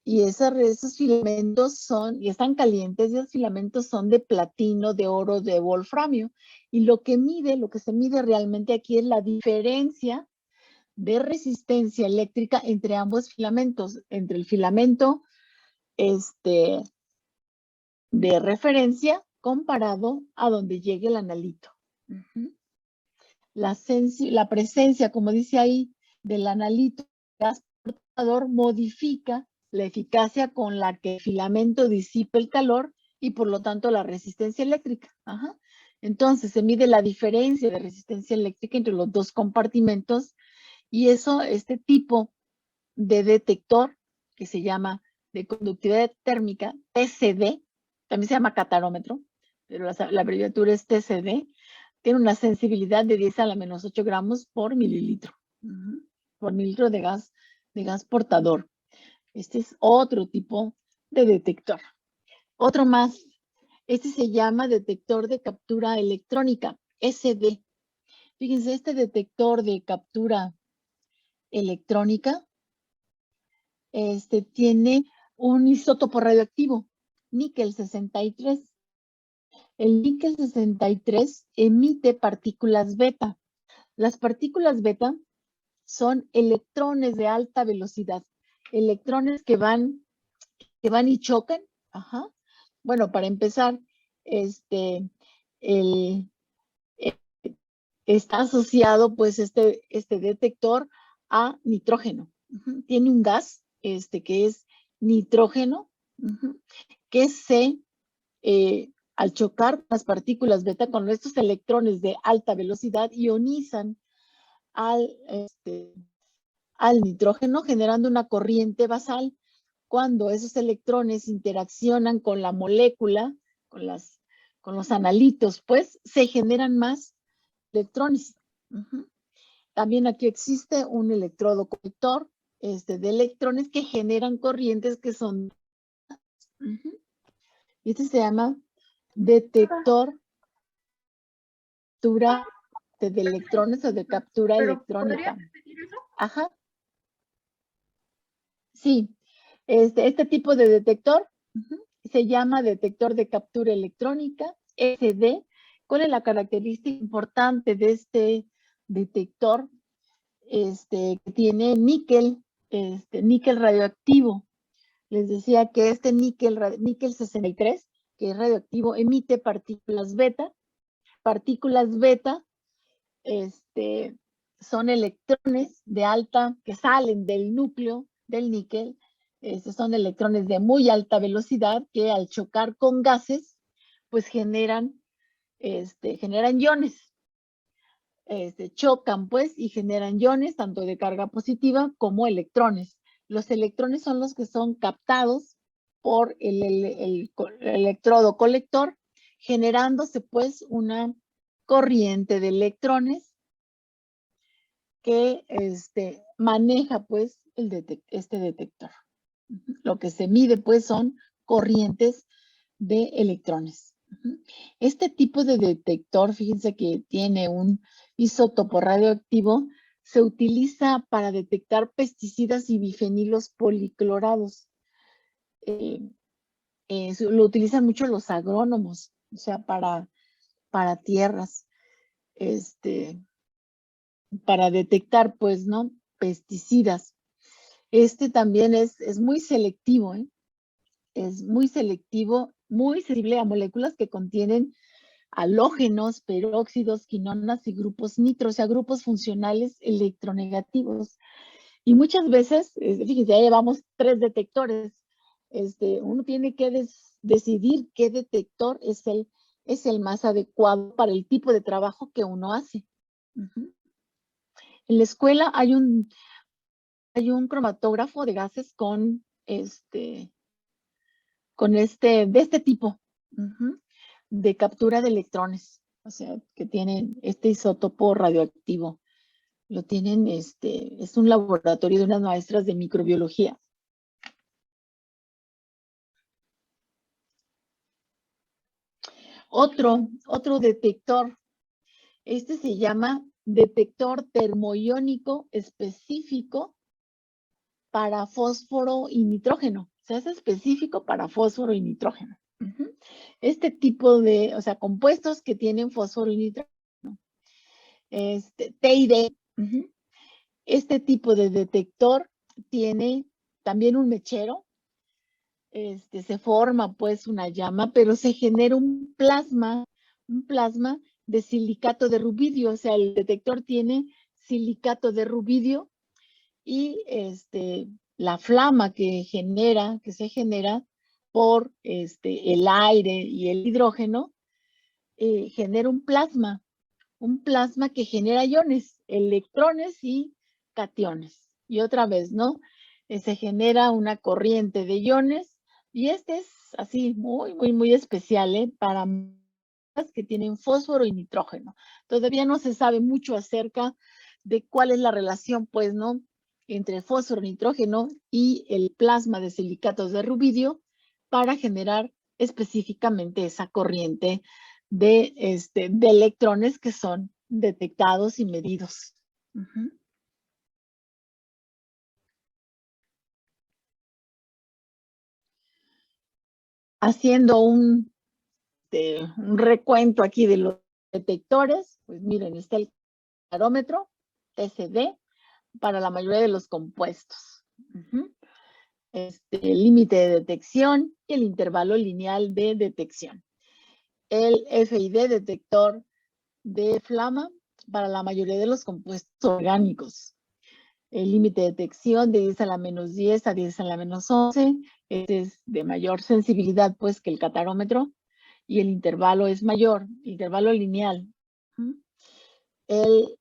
y esos filamentos están calientes, y esos filamentos son de platino, de oro, de wolframio, y lo que se mide realmente aquí es la diferencia de resistencia eléctrica entre ambos filamentos, entre el filamento de referencia comparado a donde llegue el analito. La presencia, como dice ahí, del analito gas portador modifica la eficacia con la que el filamento disipa el calor y por lo tanto la resistencia eléctrica. Entonces se mide la diferencia de resistencia eléctrica entre los dos compartimentos, y eso, este tipo de detector, que se llama de conductividad térmica, TCD, también se llama catarómetro, pero la abreviatura es TCD, tiene una sensibilidad de 10 a la menos 8 gramos por mililitro, por mililitro de gas portador. Este es otro tipo de detector. Otro más, este se llama detector de captura electrónica, SD. Fíjense, este detector de captura electrónica tiene un isótopo radioactivo, níquel 63. El níquel 63 emite partículas beta. Las partículas beta son electrones de alta velocidad, electrones que van y chocan. Bueno, para empezar, está asociado pues este detector a nitrógeno. Tiene un gas que es nitrógeno, que al chocar las partículas beta con estos electrones de alta velocidad, ionizan al nitrógeno, generando una corriente basal. Cuando esos electrones interaccionan con la molécula, con los analitos, pues se generan más electrones. También aquí existe un electrodo conector de electrones que generan corrientes que son... Este se llama detector de electrones o de captura electrónica. Sí, este tipo de detector se llama detector de captura electrónica, SD. ¿Cuál es la característica importante de este detector? Que tiene níquel, níquel radioactivo. Les decía que este níquel 63, que es radioactivo, emite partículas beta. Partículas beta son electrones de alta que salen del núcleo del níquel. Son electrones de muy alta velocidad que al chocar con gases, pues generan iones. Chocan pues y generan iones tanto de carga positiva como electrones. Los electrones son los que son captados por el electrodo colector, generándose pues una corriente de electrones que maneja pues este detector. Lo que se mide pues son corrientes de electrones. Este tipo de detector, fíjense que tiene un isótopo radioactivo, se utiliza para detectar pesticidas y bifenilos policlorados. Lo utilizan mucho los agrónomos, o sea, para tierras, para detectar, pues, ¿no? Pesticidas. También es muy selectivo, ¿eh? Es muy selectivo, muy sensible a moléculas que contienen halógenos, peróxidos, quinonas y grupos nitro, o sea, grupos funcionales electronegativos. Y muchas veces, fíjense, ya llevamos 3 detectores. Uno tiene que decidir qué detector es el más adecuado para el tipo de trabajo que uno hace. En la escuela hay un cromatógrafo de gases de este tipo, de captura de electrones, o sea, que tienen este isótopo radioactivo. Lo tienen, es un laboratorio de unas maestras de microbiología. Otro detector, se llama detector termoiónico específico para fósforo y nitrógeno. O sea, es específico para fósforo y nitrógeno. Este tipo de, o sea, compuestos que tienen fósforo y nitrógeno. TID. Este tipo de detector tiene también un mechero. Se forma pues una llama, pero se genera un plasma de silicato de rubidio. O sea, el detector tiene silicato de rubidio y la flama que se genera por el aire y el hidrógeno, genera un plasma que genera iones, electrones y cationes. Y otra vez, ¿no? Se genera una corriente de iones y es así muy, muy, muy especial, para que tienen fósforo y nitrógeno. Todavía no se sabe mucho acerca de cuál es la relación, pues, ¿no? Entre fósforo, nitrógeno y el plasma de silicatos de rubidio para generar específicamente esa corriente de electrones que son detectados y medidos. Haciendo un recuento aquí de los detectores, pues miren, está el clarómetro, TCD, para la mayoría de los compuestos. El límite de detección y el intervalo lineal de detección. El FID, detector de flama, para la mayoría de los compuestos orgánicos. El límite de detección de 10 a la menos 10 a 10 a la menos 11. Este es de mayor sensibilidad pues que el catarómetro y el intervalo es mayor, intervalo lineal. El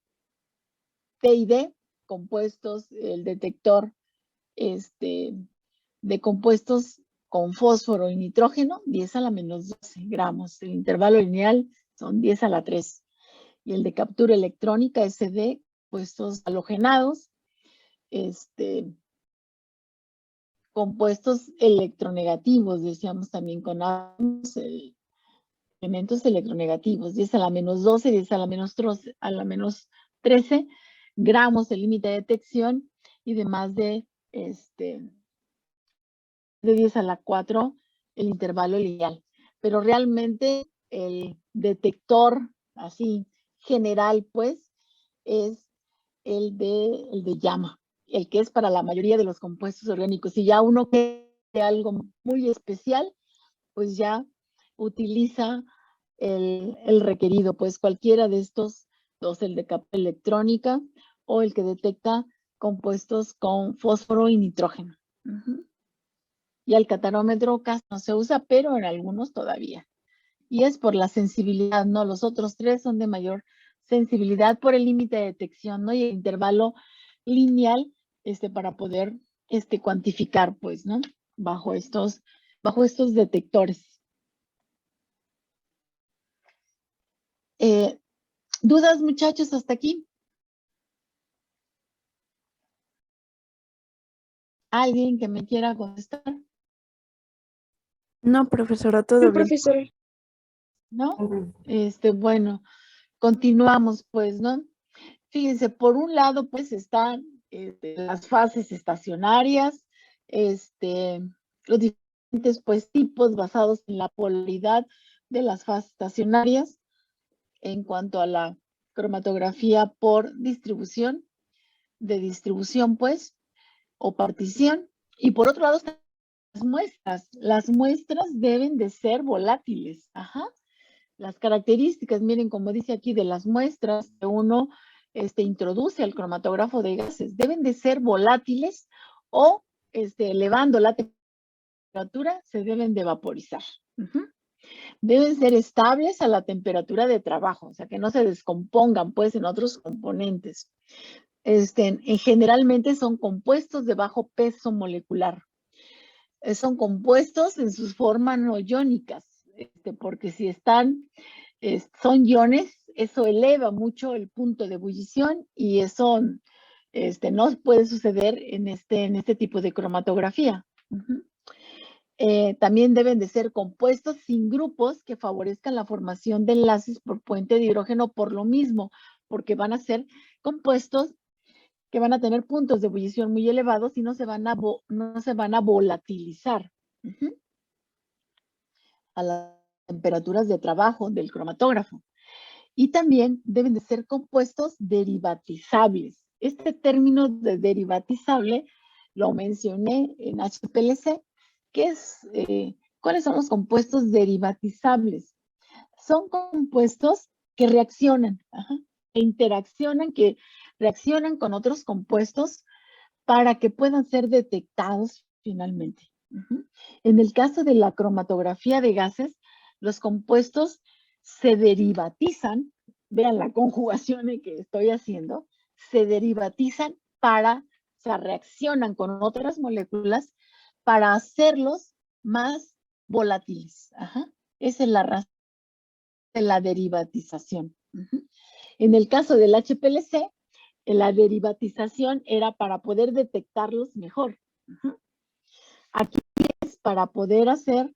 TID, compuestos, el detector de compuestos con fósforo y nitrógeno, 10 a la menos 12 gramos. El intervalo lineal son 10 a la 3. Y el de captura electrónica, SD, compuestos halogenados, compuestos electronegativos, decíamos también con elementos electronegativos, 10 a la menos 12, 10 a la menos 13 gramos el límite de detección y de más de 10 a la 4 el intervalo lineal. Pero realmente el detector así general pues es el de llama, el que es para la mayoría de los compuestos orgánicos. Si ya uno quiere algo muy especial, pues ya utiliza el requerido, pues cualquiera de estos dos, el de capa electrónica o el que detecta compuestos con fósforo y nitrógeno. Y el catarómetro casi no se usa, pero en algunos todavía. Y es por la sensibilidad, ¿no? Los otros tres son de mayor sensibilidad por el límite de detección, ¿no? Y el intervalo lineal para poder cuantificar, pues, ¿no? Bajo estos detectores. ¿Dudas, muchachos, hasta aquí? ¿Alguien que me quiera contestar? No, profesora, todo bien. profesora. ¿No? Bueno, continuamos, pues, ¿no? Fíjense, por un lado, pues, están las fases estacionarias, los diferentes, pues, tipos basados en la polaridad de las fases estacionarias en cuanto a la cromatografía por distribución, pues, o partición. Y por otro lado, están las muestras. Las muestras deben de ser volátiles. Ajá. Las características, miren, como dice aquí, de las muestras que uno introduce al cromatógrafo de gases, deben de ser volátiles o elevando la temperatura, se deben de vaporizar. Deben ser estables a la temperatura de trabajo, o sea, que no se descompongan, pues, en otros componentes. Generalmente son compuestos de bajo peso molecular. Son compuestos en sus formas no iónicas, porque si son iones, eso eleva mucho el punto de ebullición y eso no puede suceder en este tipo de cromatografía. También deben de ser compuestos sin grupos que favorezcan la formación de enlaces por puente de hidrógeno por lo mismo, porque van a ser compuestos que van a tener puntos de ebullición muy elevados y no se van a volatilizar a las temperaturas de trabajo del cromatógrafo. Y también deben de ser compuestos derivatizables. Este término de derivatizable lo mencioné en HPLC, que es, ¿cuáles son los compuestos derivatizables? Son compuestos que reaccionan, que reaccionan con otros compuestos para que puedan ser detectados finalmente. En el caso de la cromatografía de gases, los compuestos se derivatizan, vean la conjugación que estoy haciendo, se derivatizan o sea, reaccionan con otras moléculas para hacerlos más volátiles. Esa es la razón de la derivatización. En el caso del HPLC, la derivatización era para poder detectarlos mejor. Aquí es para poder hacer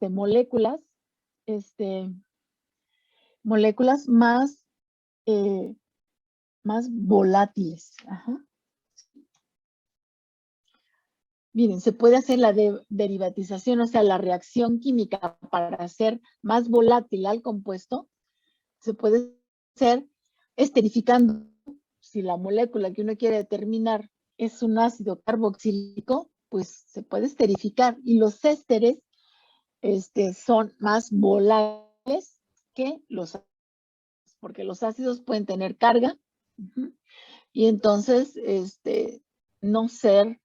moléculas más volátiles. Miren, se puede hacer la derivatización, o sea, la reacción química para hacer más volátil al compuesto, se puede hacer esterificando. Si la molécula que uno quiere determinar es un ácido carboxílico, pues se puede esterificar. Y los ésteres son más volátiles que los ácidos, porque los ácidos pueden tener carga y entonces no ser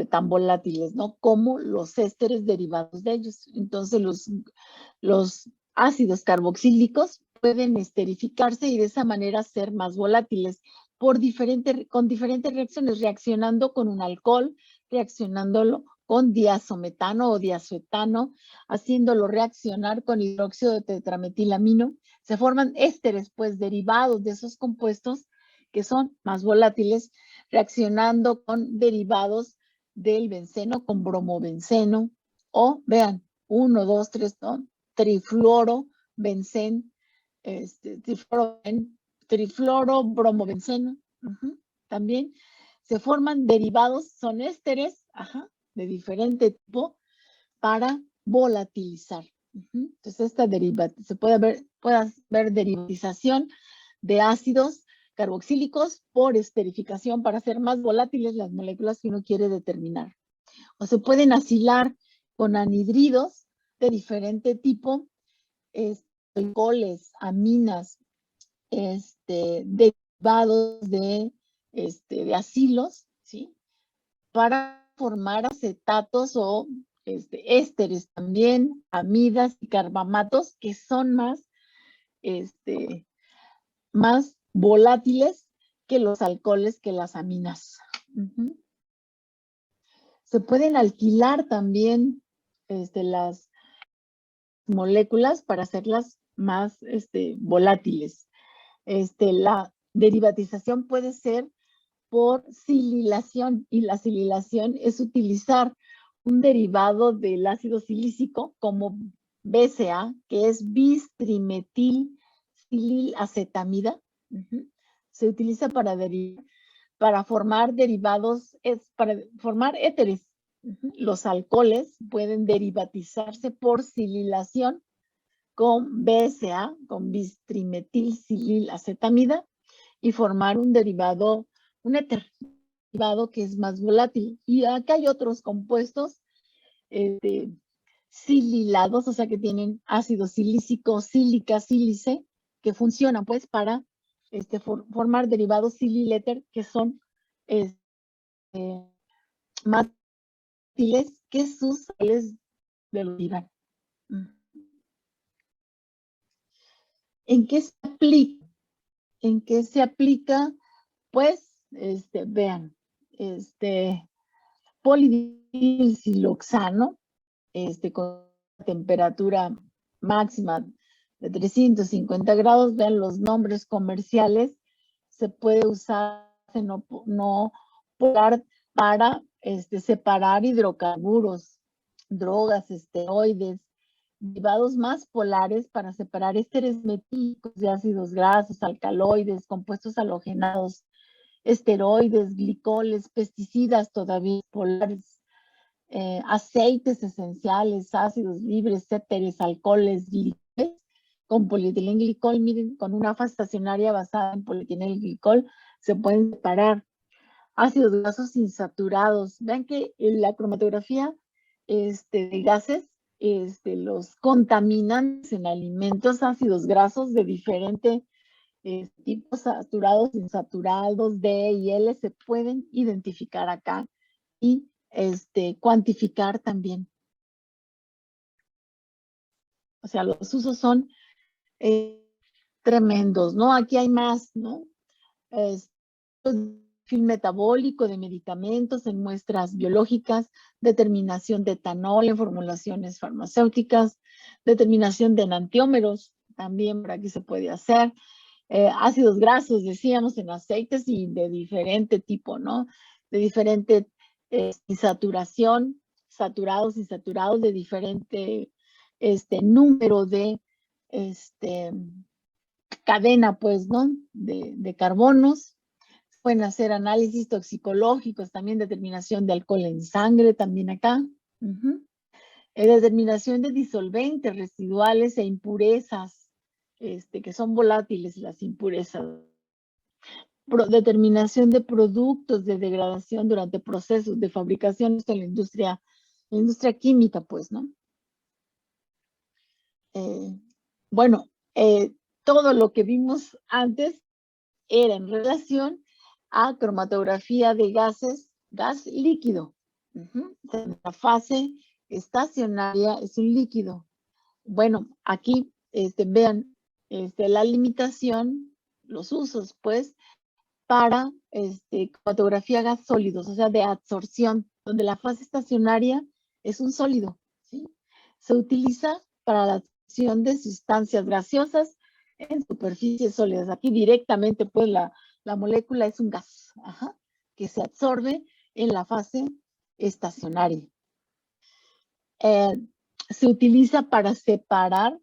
tan volátiles, ¿no? Como los ésteres derivados de ellos. Entonces los ácidos carboxílicos pueden esterificarse y de esa manera ser más volátiles con diferentes reacciones, reaccionando con un alcohol, reaccionándolo con diazometano o diazoetano, haciéndolo reaccionar con hidróxido de tetrametilamino. Se forman ésteres, pues, derivados de esos compuestos que son más volátiles, reaccionando con derivados del benceno con bromobenceno, o vean, 1, 2, 3, ¿no? Trifluoro, benceno, trifluoro, bromobenceno. También se forman derivados, son ésteres, de diferente tipo para volatilizar. Entonces, se puede ver derivatización de ácidos carboxílicos por esterificación para hacer más volátiles las moléculas que uno quiere determinar. O se pueden asilar con anhidridos de diferente tipo, alcoholes, aminas, derivados de acilos, ¿sí? Para formar acetatos o ésteres también, amidas y carbamatos, que son más volátiles que los alcoholes, que las aminas. Uh-huh. Se pueden alquilar también las moléculas para hacerlas más volátiles. La derivatización puede ser por sililación, y la sililación es utilizar un derivado del ácido silícico como BCA, que es bis-trimetilacetamida. Uh-huh. Se utiliza para formar derivados, para formar éteres. Uh-huh. Los alcoholes pueden derivatizarse por sililación con BSA, con bis-trimetilsililacetamida, y formar un derivado, un éter derivado que es más volátil. Y acá hay otros compuestos sililados, o sea que tienen ácido silícico, sílica, sílice, que funcionan pues para formar derivados sililéter, que son más volátiles que sus sales de olivar. ¿En qué se aplica? ¿En qué se aplica? Pues, vean, polidilsiloxano, con temperatura máxima de 350 grados, vean los nombres comerciales, se puede usar no polar para separar hidrocarburos, drogas, esteroides, derivados más polares para separar ésteres metílicos de ácidos grasos, alcaloides, compuestos halogenados, esteroides, glicoles, pesticidas todavía polares, aceites esenciales, ácidos libres, éteres, alcoholes, glicoles, con polietilenglicol. Miren, con una fase estacionaria basada en polietilenglicol se pueden separar ácidos grasos insaturados. Vean que en la cromatografía de gases, los contaminantes en alimentos, ácidos grasos de diferente tipos, saturados, insaturados, D y L, se pueden identificar acá y cuantificar también. O sea, los usos son tremendos, ¿no? Aquí hay más, ¿no? Perfil metabólico de medicamentos en muestras biológicas, determinación de etanol en formulaciones farmacéuticas, determinación de enantiómeros, también por aquí se puede hacer. Ácidos grasos, decíamos, en aceites y de diferente tipo, ¿no? De diferente saturación, saturados, insaturados, de diferente número de cadena, pues, ¿no? De carbonos. Pueden hacer análisis toxicológicos, también determinación de alcohol en sangre, también acá. Uh-huh. Determinación de disolventes residuales e impurezas, que son volátiles las impurezas. Determinación de productos de degradación durante procesos de fabricación en la industria química, pues, ¿no? Bueno, todo lo que vimos antes era en relación a cromatografía de gases, gas líquido. Uh-huh. La fase estacionaria es un líquido. Bueno, aquí vean la limitación, los usos, pues, para cromatografía de gas sólidos, o sea, de absorción, donde la fase estacionaria es un sólido, ¿sí? Se utiliza para la absorción de sustancias gaseosas en superficies sólidas. Aquí directamente, pues, la molécula es un gas, ajá, que se absorbe en la fase estacionaria. Se utiliza para separar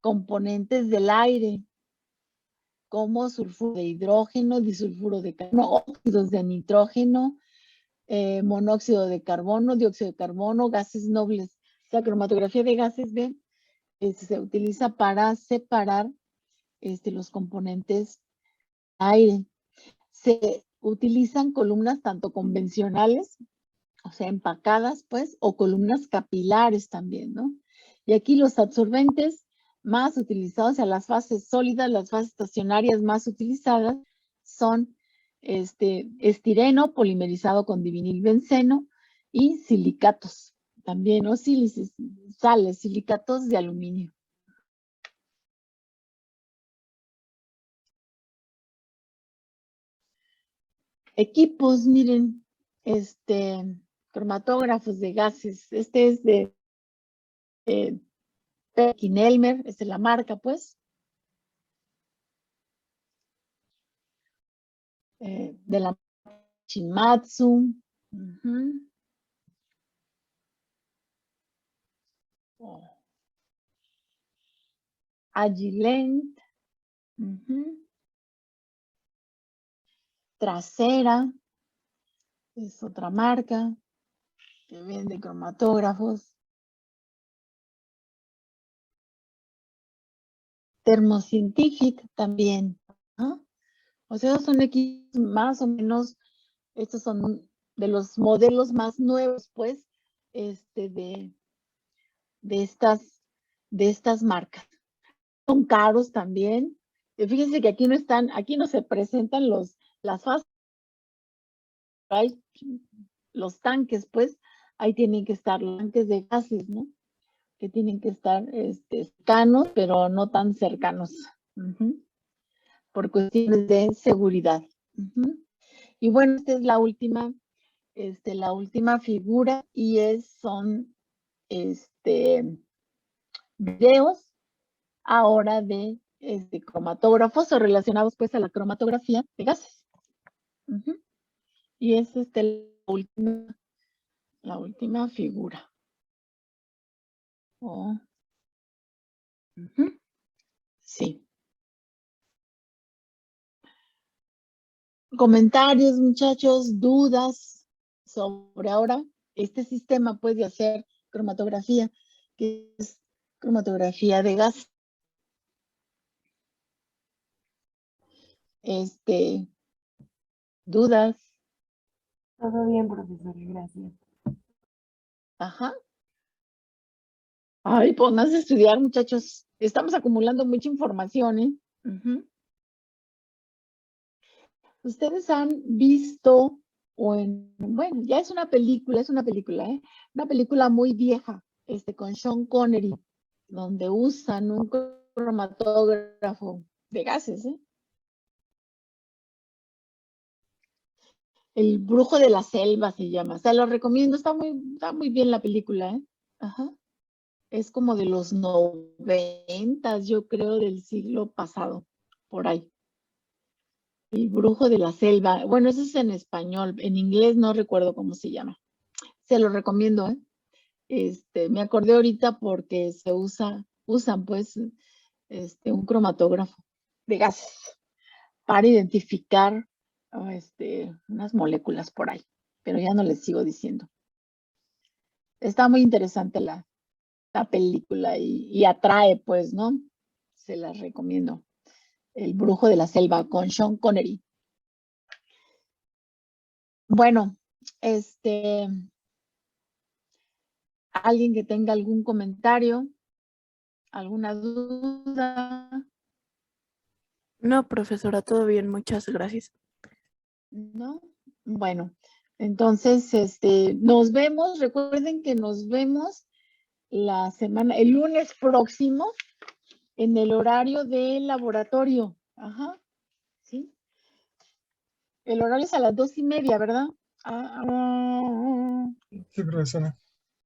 componentes del aire, como sulfuro de hidrógeno, disulfuro de carbono, óxidos de nitrógeno, monóxido de carbono, dióxido de carbono, gases nobles. La cromatografía de gases se utiliza para separar los componentes del aire. Se utilizan columnas tanto convencionales, o sea, empacadas, pues, o columnas capilares también, ¿no? Y aquí los adsorbentes más utilizados, o sea, las fases sólidas, las fases estacionarias más utilizadas son estireno polimerizado con divinilbenceno y silicatos también, o sales, silicatos de aluminio. Equipos, miren, cromatógrafos de gases. Este es de Perkin-Elmer, esta es la marca, pues. De la Shimatsu. Agilent. Trasera. Es otra marca que vende cromatógrafos. Thermoscientific también. ¿No? O sea, son equipos más o menos, estos son de los modelos más nuevos, pues, de estas marcas. Son caros también. Fíjense que aquí no están, aquí no se presentan las fases, los tanques, pues, ahí tienen que estar los tanques de gases, ¿no? Que tienen que estar cercanos, pero no tan cercanos, por cuestiones de seguridad. Y bueno, esta es la última figura y son videos ahora de cromatógrafos o relacionados pues a la cromatografía de gases. Y es la última figura. Sí. Comentarios, muchachos, dudas sobre ahora este sistema pues de hacer cromatografía, que es cromatografía de gas. ¿Dudas? Todo bien, profesor, gracias. Ajá. Ay, pónganse a estudiar, muchachos. Estamos acumulando mucha información, ¿eh? Ustedes han visto, bueno, ya es una película, ¿eh? Una película muy vieja, con Sean Connery, donde usan un cromatógrafo de gases, ¿eh? El brujo de la selva se llama. Se lo recomiendo, está muy bien la película, ¿eh? Ajá. Es como de los 90, yo creo, del siglo pasado, por ahí. El brujo de la selva. Bueno, eso es en español. En inglés no recuerdo cómo se llama. Se lo recomiendo, ¿eh? Me acordé ahorita porque usan pues, un cromatógrafo de gases para identificar unas moléculas por ahí. Pero ya no les sigo diciendo. Está muy interesante la película y atrae, pues, ¿no? Se las recomiendo. El brujo de la selva con Sean Connery. Bueno, alguien que tenga algún comentario, alguna duda. No, profesora, todo bien, muchas gracias. ¿No? Bueno, entonces, nos vemos. Recuerden que nos vemos el lunes próximo en el horario del laboratorio. Ajá, ¿sí? El horario es a las 2:30, ¿verdad? Sí, profesora.